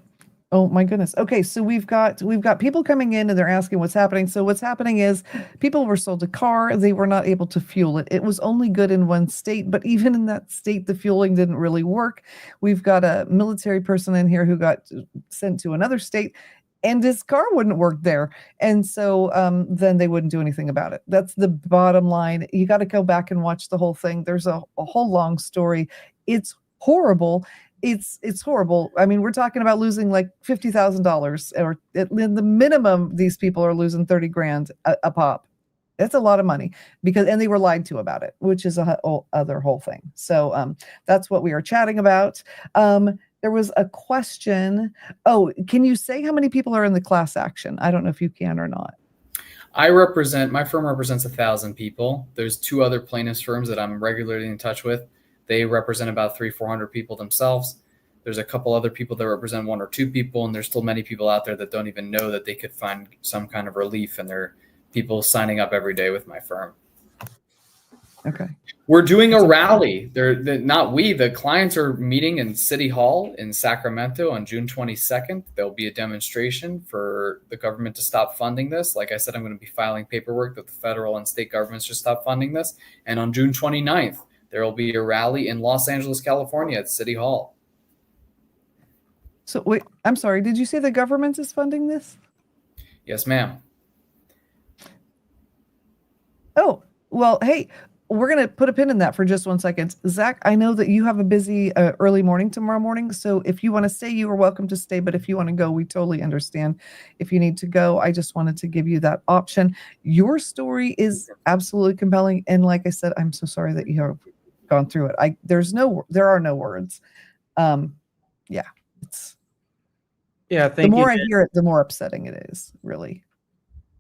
Oh my goodness. Okay, so we've got people coming in and they're asking what's happening. So what's happening is people were sold a car, they were not able to fuel it. It was only good in one state, but even in that state, the fueling didn't really work. We've got a military person in here who got sent to another state, and his car wouldn't work there. And so then they wouldn't do anything about it. That's the bottom line. You got to go back and watch the whole thing. There's a whole long story. It's horrible. It's horrible. I mean, we're talking about losing like $50,000, or in the minimum, these people are losing 30 grand a pop. That's a lot of money and they were lied to about it, which is a whole thing. So that's what we are chatting about. There was a question. Oh, can you say how many people are in the class action? I don't know if you can or not. My firm represents 1,000 people. There's 2 other plaintiffs firms that I'm regularly in touch with. They represent about 300-400 people themselves. There's a couple other people that represent 1 or 2 people, and there's still many people out there that don't even know that they could find some kind of relief, and there are people signing up every day with my firm. Okay. We're doing a rally. The clients are meeting in City Hall in Sacramento on June 22nd. There'll be a demonstration for the government to stop funding this. Like I said, I'm going to be filing paperwork that the federal and state governments should stop funding this. And on June 29th, there will be a rally in Los Angeles, California at City Hall. So wait, I'm sorry. Did you say the government is funding this? Yes, ma'am. Oh, well, hey, we're going to put a pin in that for just 1 second. Zach, I know that you have a busy early morning tomorrow morning. So if you want to stay, you are welcome to stay. But if you want to go, we totally understand. If you need to go, I just wanted to give you that option. Your story is absolutely compelling. And like I said, I'm so sorry that you have gone through it. There are no words. Yeah, Thank you. The more I hear it, the more upsetting it is, really.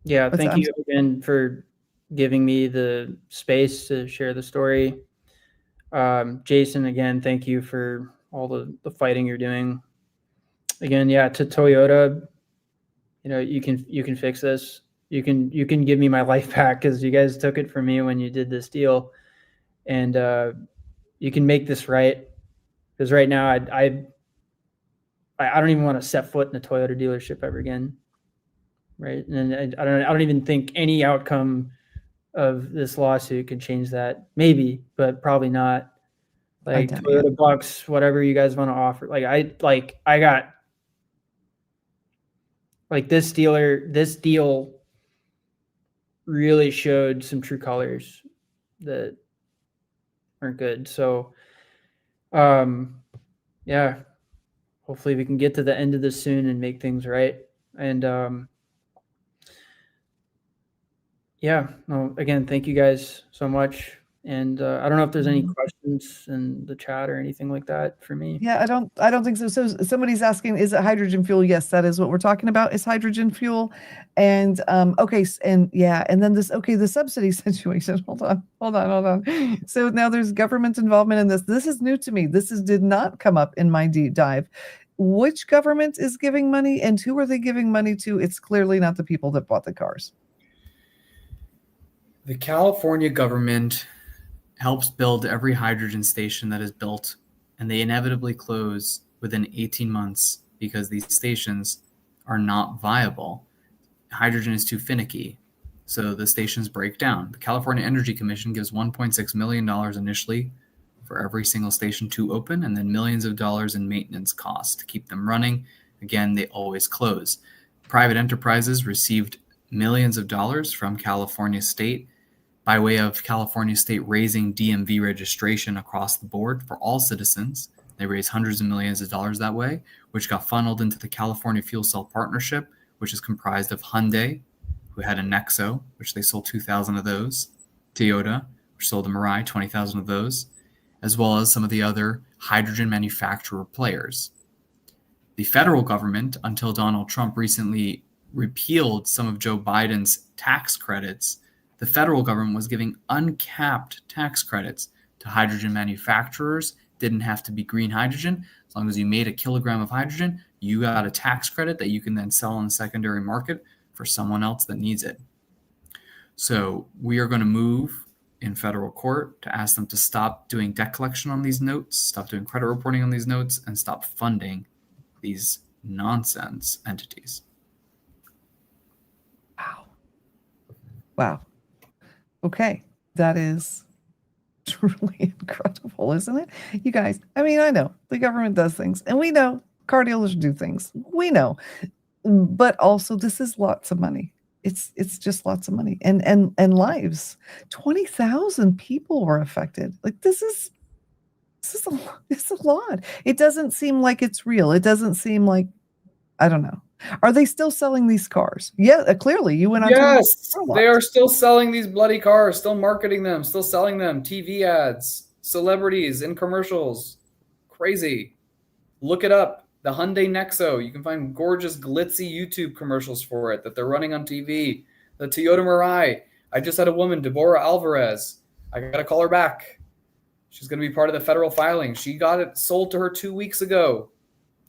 Yeah, thank you again for giving me the space to share the story. Jason, again, thank you for all the fighting you're doing. Again, to Toyota, you can fix this. You can give me my life back, because you guys took it from me when you did this deal, and you can make this right. Because right now, I don't even want to set foot in a Toyota dealership ever again. Right, and I don't even think any outcome of this lawsuit could change that. Maybe, but probably not. Like Toyota bucks, whatever you guys want to offer. I got this deal really showed some true colors that aren't good. So, hopefully we can get to the end of this soon and make things right. And again, thank you guys so much. And I don't know if there's any questions in the chat or anything like that for me. Yeah, I don't think so. So somebody's asking, is it hydrogen fuel? Yes, that is what we're talking about, is hydrogen fuel. And and then the subsidy situation. Hold on. So now there's government involvement in this. This is new to me. Did not come up in my deep dive. Which government is giving money and who are they giving money to? It's clearly not the people that bought the cars. The California government helps build every hydrogen station that is built, and they inevitably close within 18 months because these stations are not viable. Hydrogen is too finicky, so the stations break down. The California Energy Commission gives $1.6 million initially for every single station to open, and then millions of dollars in maintenance costs to keep them running. Again, they always close. Private enterprises received millions of dollars from California State by way of California State raising DMV registration across the board for all citizens. They raised hundreds of millions of dollars that way, which got funneled into the California Fuel Cell Partnership, which is comprised of Hyundai, who had a Nexo, which they sold 2,000 of those, Toyota, which sold a Mirai, 20,000 of those, as well as some of the other hydrogen manufacturer players. The federal government, until Donald Trump recently repealed some of Joe Biden's tax credits, the federal government was giving uncapped tax credits to hydrogen manufacturers didn't have to be green hydrogen. As long as you made a kilogram of hydrogen, you got a tax credit that you can then sell on the secondary market for someone else that needs it. So we are going to move in federal court to ask them to stop doing debt collection on these notes, stop doing credit reporting on these notes, and stop funding these nonsense entities. Wow. Okay. That is truly incredible, isn't it? You guys, I mean, I know the government does things, and we know car dealers do things. We know. But also this is lots of money. It's just lots of money and lives. 20,000 people were affected. Like this is a lot. It doesn't seem like it's real. It doesn't seem like, I don't know. Are they still selling these cars? Yeah, clearly you went on. Yes, they are still selling these bloody cars, still marketing them, still selling them. TV ads, celebrities in commercials. Crazy. Look it up. The Hyundai Nexo. You can find gorgeous, glitzy YouTube commercials for it that they're running on TV. The Toyota Mirai. I just had a woman, Deborah Alvarez. I got to call her back. She's going to be part of the federal filing. She got it sold to her 2 weeks ago.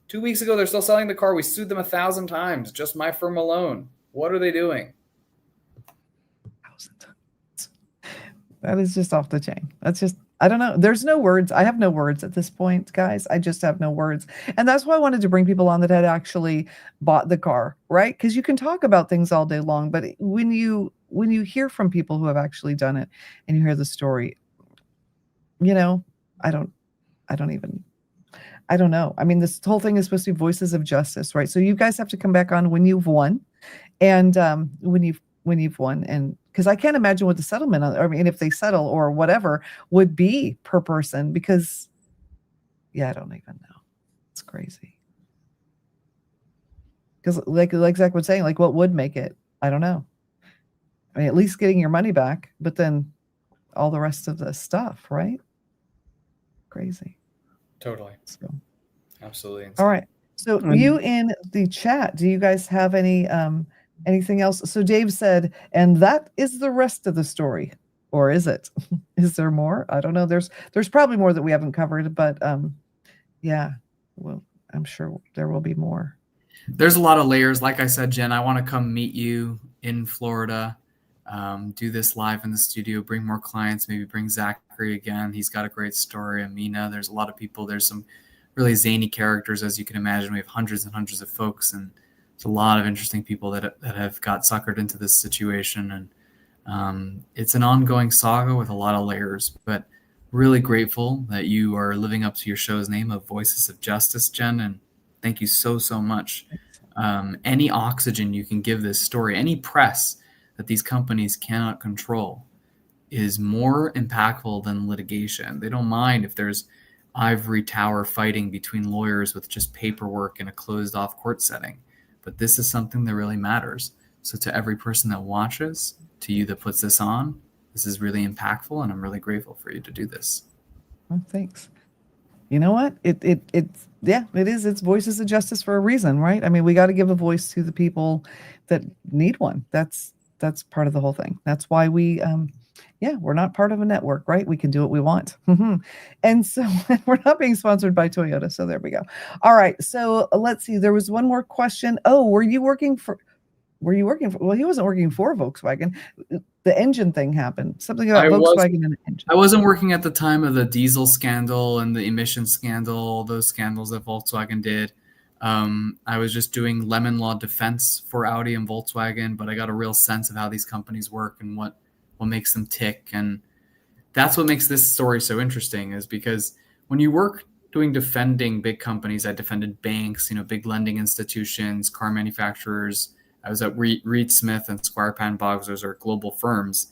2 weeks ago, they're still selling the car. We sued them 1,000 times, just my firm alone. What are they doing? 1,000 times. That is just off the chain. That's just, I don't know. There's no words. I have no words at this point, guys. I just have no words. And that's why I wanted to bring people on that had actually bought the car, right? Because you can talk about things all day long, but when you hear from people who have actually done it and you hear the story, you know, I don't know. I mean, this whole thing is supposed to be voices of justice, right? So you guys have to come back on when you've won, and when you've won, and because I can't imagine what the settlement, I mean, if they settle or whatever, would be per person. Because, yeah, I don't even know. It's crazy. Because like Zach was saying, like what would make it? I don't know. I mean, at least getting your money back, but then all the rest of the stuff, right? Crazy. Totally. So, absolutely insane. All right. So you in the chat, do you guys have any anything else? So Dave said, and that is the rest of the story, or is it? Is there more? I don't know. There's probably more that we haven't covered, but yeah, well, I'm sure there will be more. There's a lot of layers. Like I said, Jen, I want to come meet you in Florida, do this live in the studio, bring more clients, maybe bring Zachary again. He's got a great story. Amina, there's a lot of people. There's some really zany characters, as you can imagine. We have hundreds and hundreds of folks, and there's a lot of interesting people that have got suckered into this situation. And it's an ongoing saga with a lot of layers, but really grateful that you are living up to your show's name of Voices of Justice, Jen, and thank you so much. Any oxygen you can give this story, any press that these companies cannot control, is more impactful than litigation. They don't mind if there's ivory tower fighting between lawyers with just paperwork in a closed off court setting. But this is something that really matters. So to every person that watches, to you that puts this on, this is really impactful, and I'm really grateful for you to do this. Well, thanks. You know what? It's yeah, it is. It's Voices of Justice for a reason, right? I mean, we got to give a voice to the people that need one. That's part of the whole thing. That's why we we're not part of a network, right? We can do what we want. And so we're not being sponsored by Toyota. So there we go. All right. So let's see. There was one more question. Oh, were you working for, well, he wasn't working for Volkswagen. The engine thing happened. Something about Volkswagen and the engine. I wasn't working at the time of the diesel scandal and the emission scandal, those scandals that Volkswagen did. I was just doing lemon law defense for Audi and Volkswagen, but I got a real sense of how these companies work and what makes them tick. And that's what makes this story so interesting, is because when you work doing defending big companies, I defended banks, big lending institutions, car manufacturers. I was at Reed Smith and Squire Patton Boggs. Those are global firms.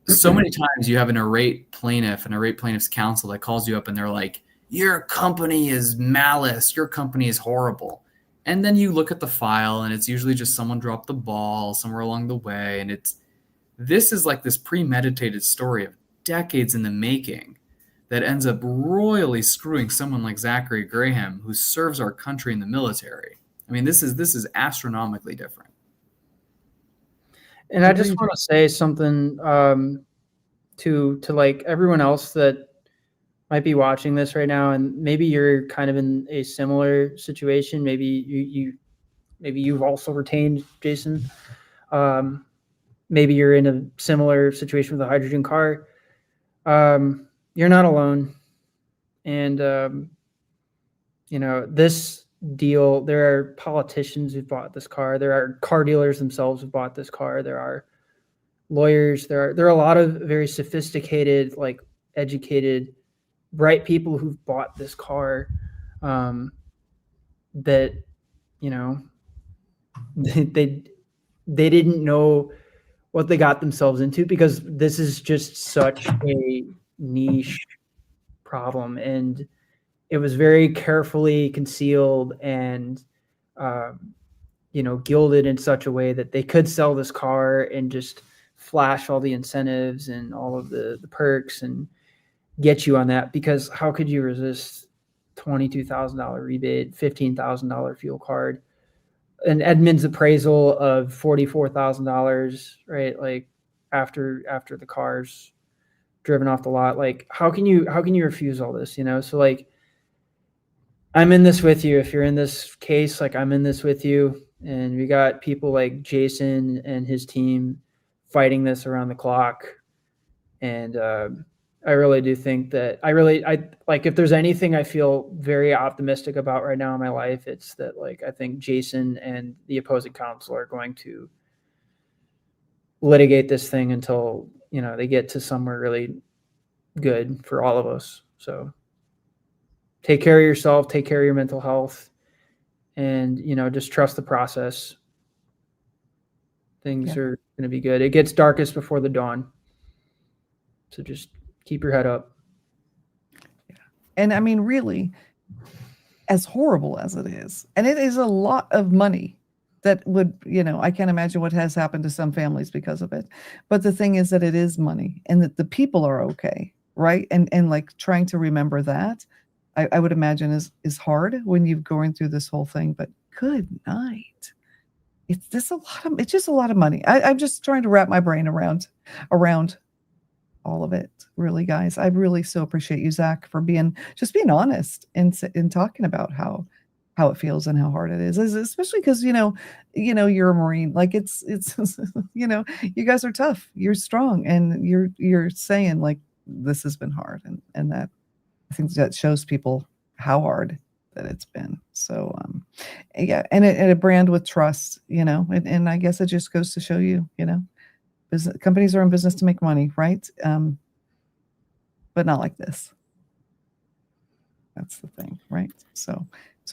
So many times you have an irate plaintiff's counsel that calls you up and they're like, your company is malice, your company is horrible. And then you look at the file and it's usually just someone dropped the ball somewhere along the way. And this is like this premeditated story of decades in the making that ends up royally screwing someone like Zachary Graham, who serves our country in the military. I mean, this is astronomically different. And I just want to say something to like everyone else that might be watching this right now, and maybe you're kind of in a similar situation. Maybe you've also retained, Jason. Maybe you're in a similar situation with a hydrogen car. You're not alone. And, this deal, there are politicians who've bought this car. There are car dealers themselves who've bought this car. There are lawyers. There are a lot of very sophisticated, like educated, bright people who've bought this car that, they didn't know what they got themselves into, because this is just such a niche problem, and it was very carefully concealed and gilded in such a way that they could sell this car and just flash all the incentives and all of the perks and get you on that, because how could you resist $22,000 rebate, $15,000 fuel card, an Edmunds appraisal of $44,000, right? Like after the car's driven off the lot, like how can you refuse all this? So like, I'm in this with you. If you're in this case, like I'm in this with you, and we got people like Jason and his team fighting this around the clock. And I really do think that I like, if there's anything I feel very optimistic about right now in my life, it's that, like, I think Jason and the opposing counsel are going to litigate this thing until, they get to somewhere really good for all of us. So take care of yourself, take care of your mental health, and, just trust the process. Things are going to be good. It gets darkest before the dawn. So just keep your head up. Yeah. And I mean, really, as horrible as it is, and it is a lot of money that would, I can't imagine what has happened to some families because of it. But the thing is that it is money, and that the people are okay, right? And like trying to remember that, I would imagine is hard when you're going through this whole thing. But good night. It's just a lot of money. I'm just trying to wrap my brain around all of it, really, guys. I really so appreciate you, Zach, for being honest and talking about how it feels and how hard it is, especially because you're a Marine. Like it's you guys are tough, you're strong, and you're saying, like, this has been hard, and that, I think that shows people how hard that it's been. So yeah, and a brand with trust, and I guess it just goes to show you, business companies are in business to make money, right? But not like this. That's the thing, right? So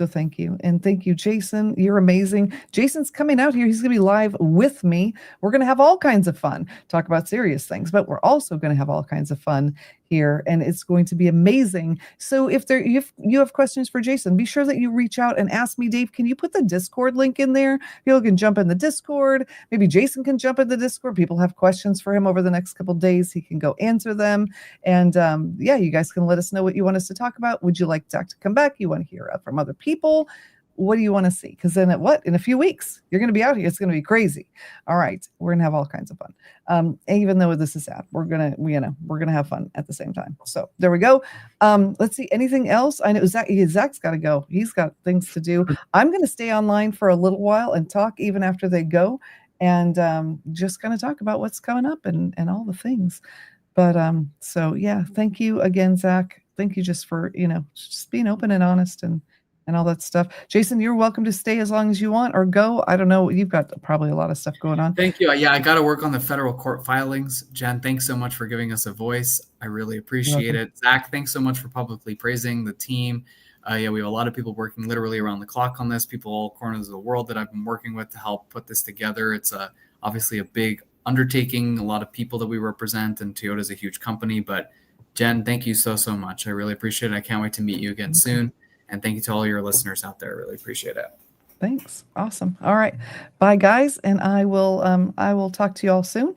thank you. And thank you, Jason. You're amazing. Jason's coming out here. He's going to be live with me. We're going to have all kinds of fun, talk about serious things, but we're also going to have all kinds of fun here, and it's going to be amazing. So if you have questions for Jason, be sure that you reach out and ask me. Dave, can you put the Discord link in there? People can jump in the Discord. Maybe Jason can jump in the Discord. People have questions for him over the next couple of days. He can go answer them. And yeah, you guys can let us know what you want us to talk about. Would you like Zach to come back? You want to hear from other people? What do you want to see? Because then in a few weeks, you're going to be out here. It's going to be crazy. All right. We're going to have all kinds of fun. Even though this is sad, we're going to have fun at the same time. So there we go. Let's see. Anything else? I know Zach's got to go. He's got things to do. I'm going to stay online for a little while and talk even after they go, and just going to talk about what's coming up and all the things. But so yeah, thank you again, Zach. Thank you just for, just being open and honest and all that stuff. Jason, you're welcome to stay as long as you want or go. I don't know. You've got probably a lot of stuff going on. Thank you. Yeah, I got to work on the federal court filings. Jen, thanks so much for giving us a voice. I really appreciate it. Zach, thanks so much for publicly praising the team. Yeah, we have a lot of people working literally around the clock on this, people all corners of the world that I've been working with to help put this together. It's obviously a big undertaking, a lot of people that we represent, and Toyota's a huge company. But Jen, thank you so much. I really appreciate it. I can't wait to meet you again soon. And thank you to all your listeners out there. I really appreciate it. Thanks. Awesome. All right. Bye, guys. And I will talk to you all soon.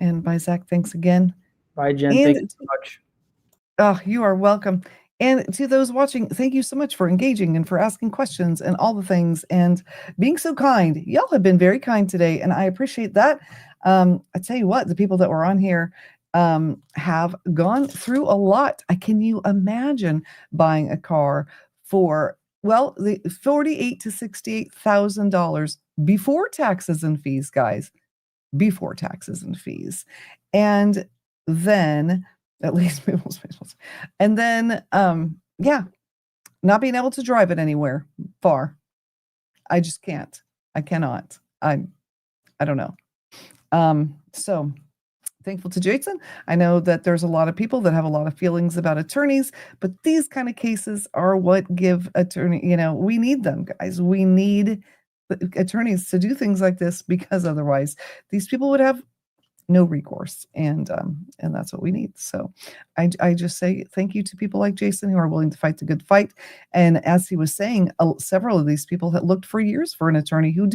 And bye, Zach. Thanks again. Bye, Jen. Thank you so much. Oh, you are welcome. And to those watching, thank you so much for engaging and for asking questions and all the things and being so kind. Y'all have been very kind today, and I appreciate that. I tell you what, the people that were on here, have gone through a lot. Can you imagine buying a car for, well, the $48,000 to $68,000 before taxes and fees, guys, before taxes and fees, and then at least and then not being able to drive it anywhere far. I just can't. I cannot. I don't know. So thankful to Jason. I know that there's a lot of people that have a lot of feelings about attorneys, but these kind of cases are what give attorney, we need them, guys. We need attorneys to do things like this, because otherwise these people would have no recourse, and that's what we need. So I just say thank you to people like Jason who are willing to fight the good fight. And as he was saying, several of these people had looked for years for an attorney who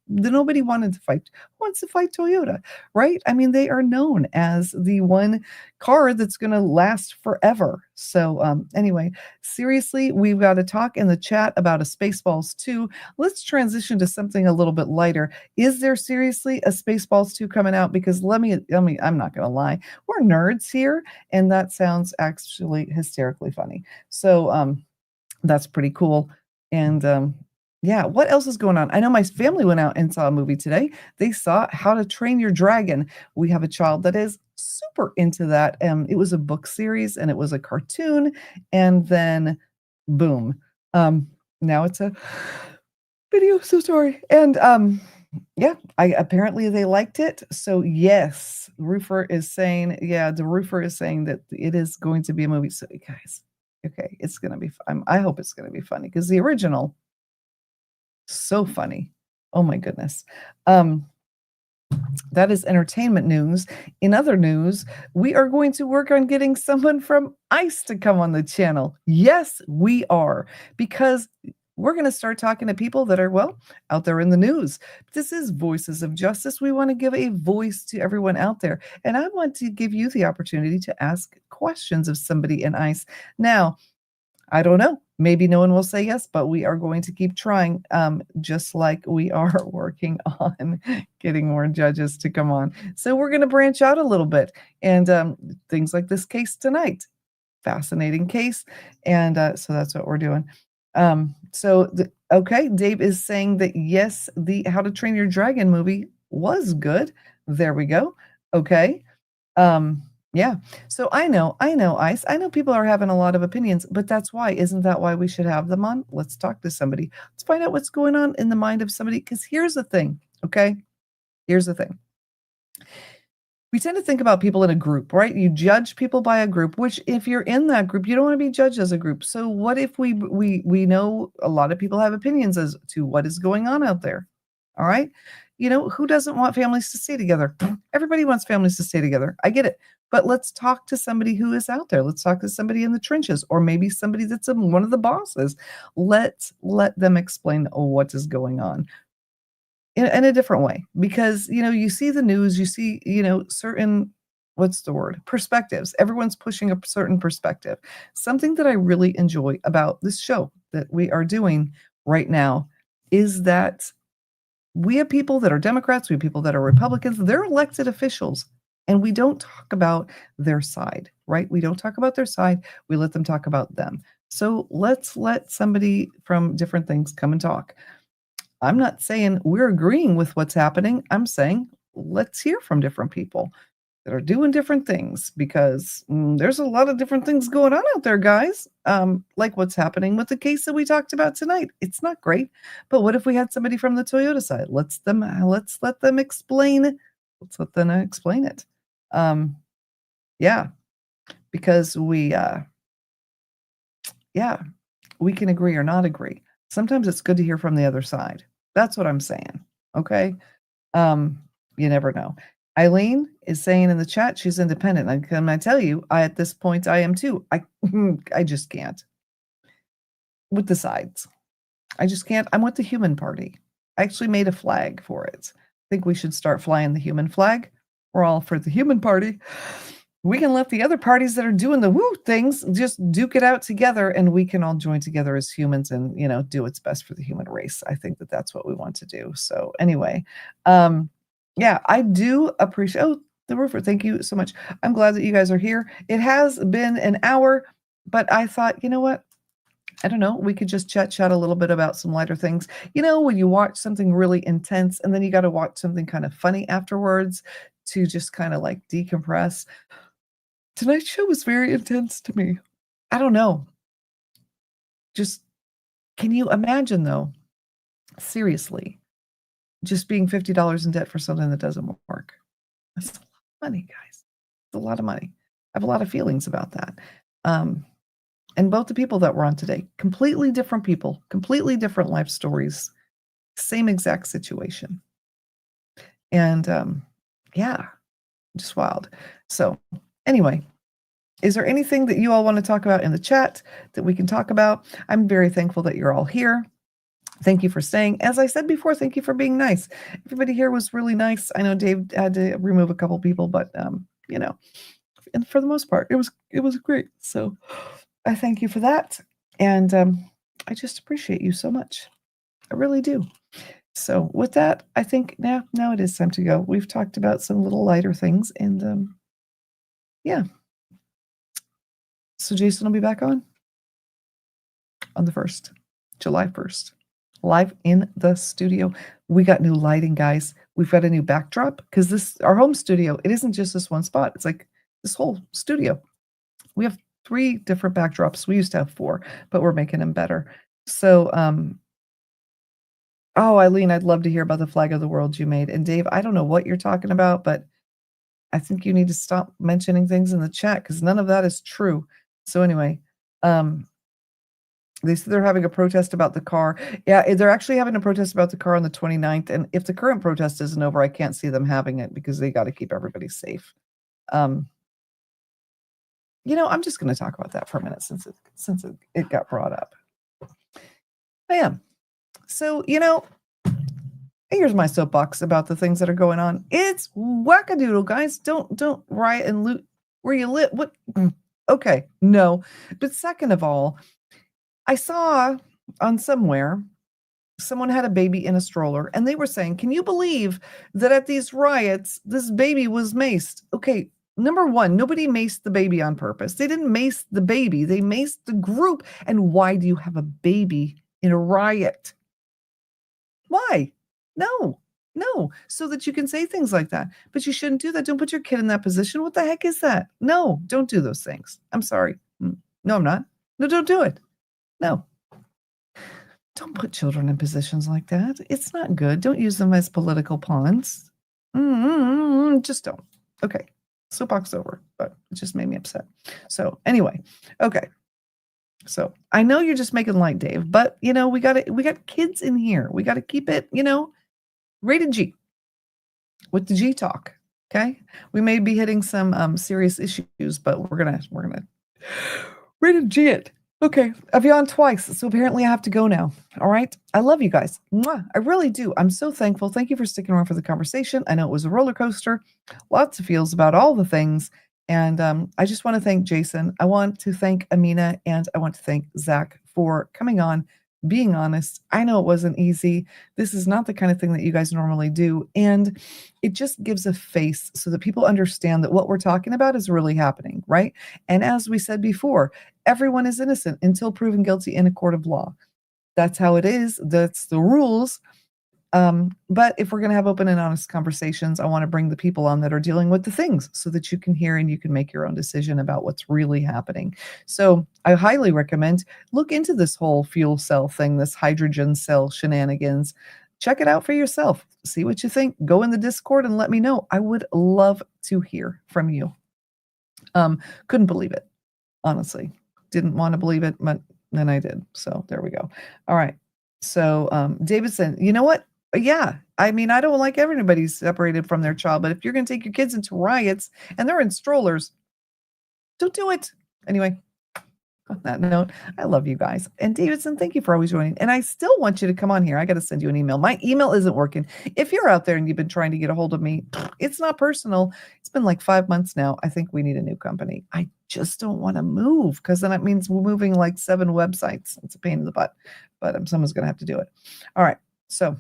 nobody wanted to fight. Who wants to fight Toyota, right? I mean, they are known as the one car that's going to last forever. So anyway, seriously, we've got to talk in the chat about a Spaceballs 2. Let's transition to something a little bit lighter. Is there seriously a Spaceballs 2 coming out? Because I'm not going to lie, we're nerds here, and that sounds actually hysterically funny. So that's pretty cool. And yeah, what else is going on? I know my family went out and saw a movie today. They saw How to Train Your Dragon. We have a child that is super into that. It was a book series and it was a cartoon, and then boom, now it's a video. So sorry. And yeah, apparently they liked it. So yes, the roofer is saying that it is going to be a movie. So guys, okay, it's gonna be fun. I hope it's gonna be funny, because the original, so funny. Oh my goodness. That is entertainment news. In other news, we are going to work on getting someone from ICE to come on the channel. Yes, we are, because we're going to start talking to people that are, well, out there in the news. This is Voices of Justice. We want to give a voice to everyone out there. And I want to give you the opportunity to ask questions of somebody in ICE. Now, I don't know. Maybe no one will say yes, but we are going to keep trying, just like we are working on getting more judges to come on. So we're going to branch out a little bit, and things like this case tonight. Fascinating case. And so that's what we're doing. Okay, Dave is saying that yes, the How to Train Your Dragon movie was good. There we go. Okay. Yeah. So I know, ICE. I know people are having a lot of opinions, but that's why. Isn't that why we should have them on? Let's talk to somebody. Let's find out what's going on in the mind of somebody. Because here's the thing, okay? Here's the thing. We tend to think about people in a group, right? You judge people by a group, which if you're in that group, you don't want to be judged as a group. So what if we know a lot of people have opinions as to what is going on out there? All right. Who doesn't want families to stay together? Everybody wants families to stay together. I get it. But let's talk to somebody who is out there. Let's talk to somebody in the trenches, or maybe somebody that's one of the bosses. Let's let them explain what is going on in a different way. Because, you see the news, you see, certain, what's the word? Perspectives. Everyone's pushing a certain perspective. Something that I really enjoy about this show that we are doing right now is that we have people that are Democrats, we have people that are Republicans, they're elected officials. And we don't talk about their side, right? We don't talk about their side. We let them talk about them. So let's let somebody from different things come and talk. I'm not saying we're agreeing with what's happening. I'm saying let's hear from different people that are doing different things, because there's a lot of different things going on out there, guys. Like what's happening with the case that we talked about tonight. It's not great. But what if we had somebody from the Toyota side? Let's let them explain. Let's let them explain it. Yeah, because we can agree or not agree. Sometimes it's good to hear from the other side. That's what I'm saying. Okay. You never know. Eileen is saying in the chat she's independent. And can I tell you, at this point I am too. I just can't with the sides. I just can't. I'm with the human party. I actually made a flag for it. I think we should start flying the human flag. We're all for the human party. We can let the other parties that are doing the woo things just duke it out together, and we can all join together as humans and, do what's best for the human race. I think that that's what we want to do. So anyway, yeah, I do appreciate, The roofer, thank you so much. I'm glad that you guys are here. It has been an hour, but I thought, you know what? I don't know. We could just chat a little bit about some lighter things. You know, when you watch something really intense and then you got to watch something kind of funny afterwards to just kind of like decompress. Tonight's show was very intense to me. I don't know. Just, can you imagine though? Seriously, just being $50 in debt for something that doesn't work. That's a lot of money, guys. It's a lot of money. I have a lot of feelings about that. And both the people that were on today, completely different people, completely different life stories, same exact situation. And yeah, just wild. So anyway, is there anything that you all want to talk about in the chat that we can talk about? I'm very thankful that you're all here. Thank you for staying. As I said before, thank you for being nice. Everybody here was really nice. I know Dave had to remove a couple people, but you know, and for the most part, it was great. So I thank you for that. And I just appreciate you so much. I really do. So with that, I think now it is time to go. We've talked about some little lighter things, and yeah. So Jason will be back on the 1st, July 1st. Live in the studio. We got new lighting, guys. We've got a new backdrop because our home studio, it isn't just this one spot. It's like this whole studio. We have 3 different backdrops. We used to have 4, but we're making them better. So, oh, Eileen, I'd love to hear about the flag of the world you made. And Dave, I don't know what you're talking about, but I think you need to stop mentioning things in the chat because none of that is true. So anyway, they said they're having a protest about the car. Yeah, they're actually having a protest about the car on the 29th. And if the current protest isn't over, I can't see them having it because they got to keep everybody safe. You know, I'm just going to talk about that for a minute since it got brought up. I am. So, you know, here's my soapbox about the things that are going on. It's wackadoodle, guys. Don't riot and loot where you live. What? Okay, no. But second of all, I saw on somewhere someone had a baby in a stroller and they were saying, can you believe that at these riots, this baby was maced? Okay, number one, nobody maced the baby on purpose. They didn't mace the baby. They maced the group. And why do you have a baby in a riot? Why? No, so that you can say things like that. But you shouldn't do that. Don't put your kid in that position. What the heck is that? No, don't do those things. I'm sorry. No, I'm not. No, don't do it. No. Don't put children in positions like that. It's not good. Don't use them as political pawns. Just don't. Okay. Soapbox over, but it just made me upset. So anyway, okay. So I know you're just making light, Dave, but you know, we got kids in here. We got to keep it, you know, rated G with the G talk. Okay. We may be hitting some serious issues, but we're gonna rated G it. Okay, I've yawned twice, so apparently I have to go now. All right, I love you guys. Mwah. I really do. I'm so thankful. Thank you for sticking around for the conversation. I know it was a roller coaster, lots of feels about all the things, and I just want to thank Jason. I want to thank Amina, and I want to thank Zach for coming on, being honest. I know it wasn't easy. This is not the kind of thing that you guys normally do, and it just gives a face so that people understand that what we're talking about is really happening, right? And as we said before, everyone is innocent until proven guilty in a court of law. That's how it is. That's the rules. But if we're going to have open and honest conversations, I want to bring the people on that are dealing with the things so that you can hear and you can make your own decision about what's really happening. So I highly recommend look into this whole fuel cell thing, this hydrogen cell shenanigans. Check it out for yourself. See what you think. Go in the Discord and let me know. I would love to hear from you. Couldn't believe it, honestly. Didn't want to believe it, but then I did. So there we go. All right. So Davidson, you know what? Yeah. I mean, I don't like everybody separated from their child, but if you're going to take your kids into riots and they're in strollers, don't do it. Anyway, on that note, I love you guys. And Davidson, thank you for always joining. And I still want you to come on here. I got to send you an email. My email isn't working. If you're out there and you've been trying to get a hold of me, it's not personal. It's been like 5 months now. I think we need a new company. I just don't want to move because then it means we're moving like 7 websites. It's a pain in the butt, but someone's going to have to do it. All right. So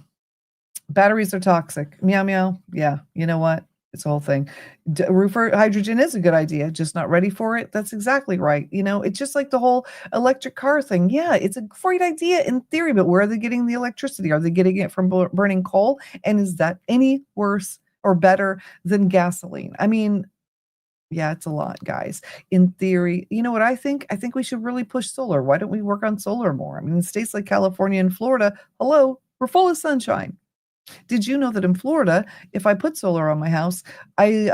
batteries are toxic. Meow, meow. Yeah. You know what? It's a whole thing. Roofer hydrogen is a good idea, just not ready for it. That's exactly right. It's just like the whole electric car thing. Yeah, it's a great idea in theory, but where are they getting the electricity? Are they getting it from burning coal? And is that any worse or better than gasoline? I mean, yeah, it's a lot, guys. In theory, you know what I think? I think we should really push solar. Why don't we work on solar more? I mean, in states like California and Florida, hello, we're full of sunshine. Did you know that in Florida, if I put solar on my house, I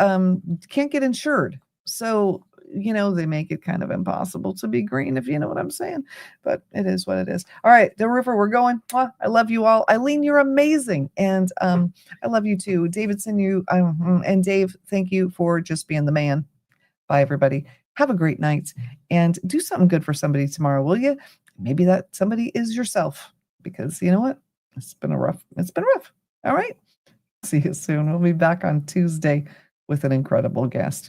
can't get insured? So, they make it kind of impossible to be green, if you know what I'm saying. But it is what it is. All right, the Roofer, we're going. I love you all. Eileen, you're amazing. And I love you too. Davidson, and Dave, thank you for just being the man. Bye, everybody. Have a great night. And do something good for somebody tomorrow, will you? Maybe that somebody is yourself. Because you know what? It's been rough. All right. See you soon. We'll be back on Tuesday with an incredible guest.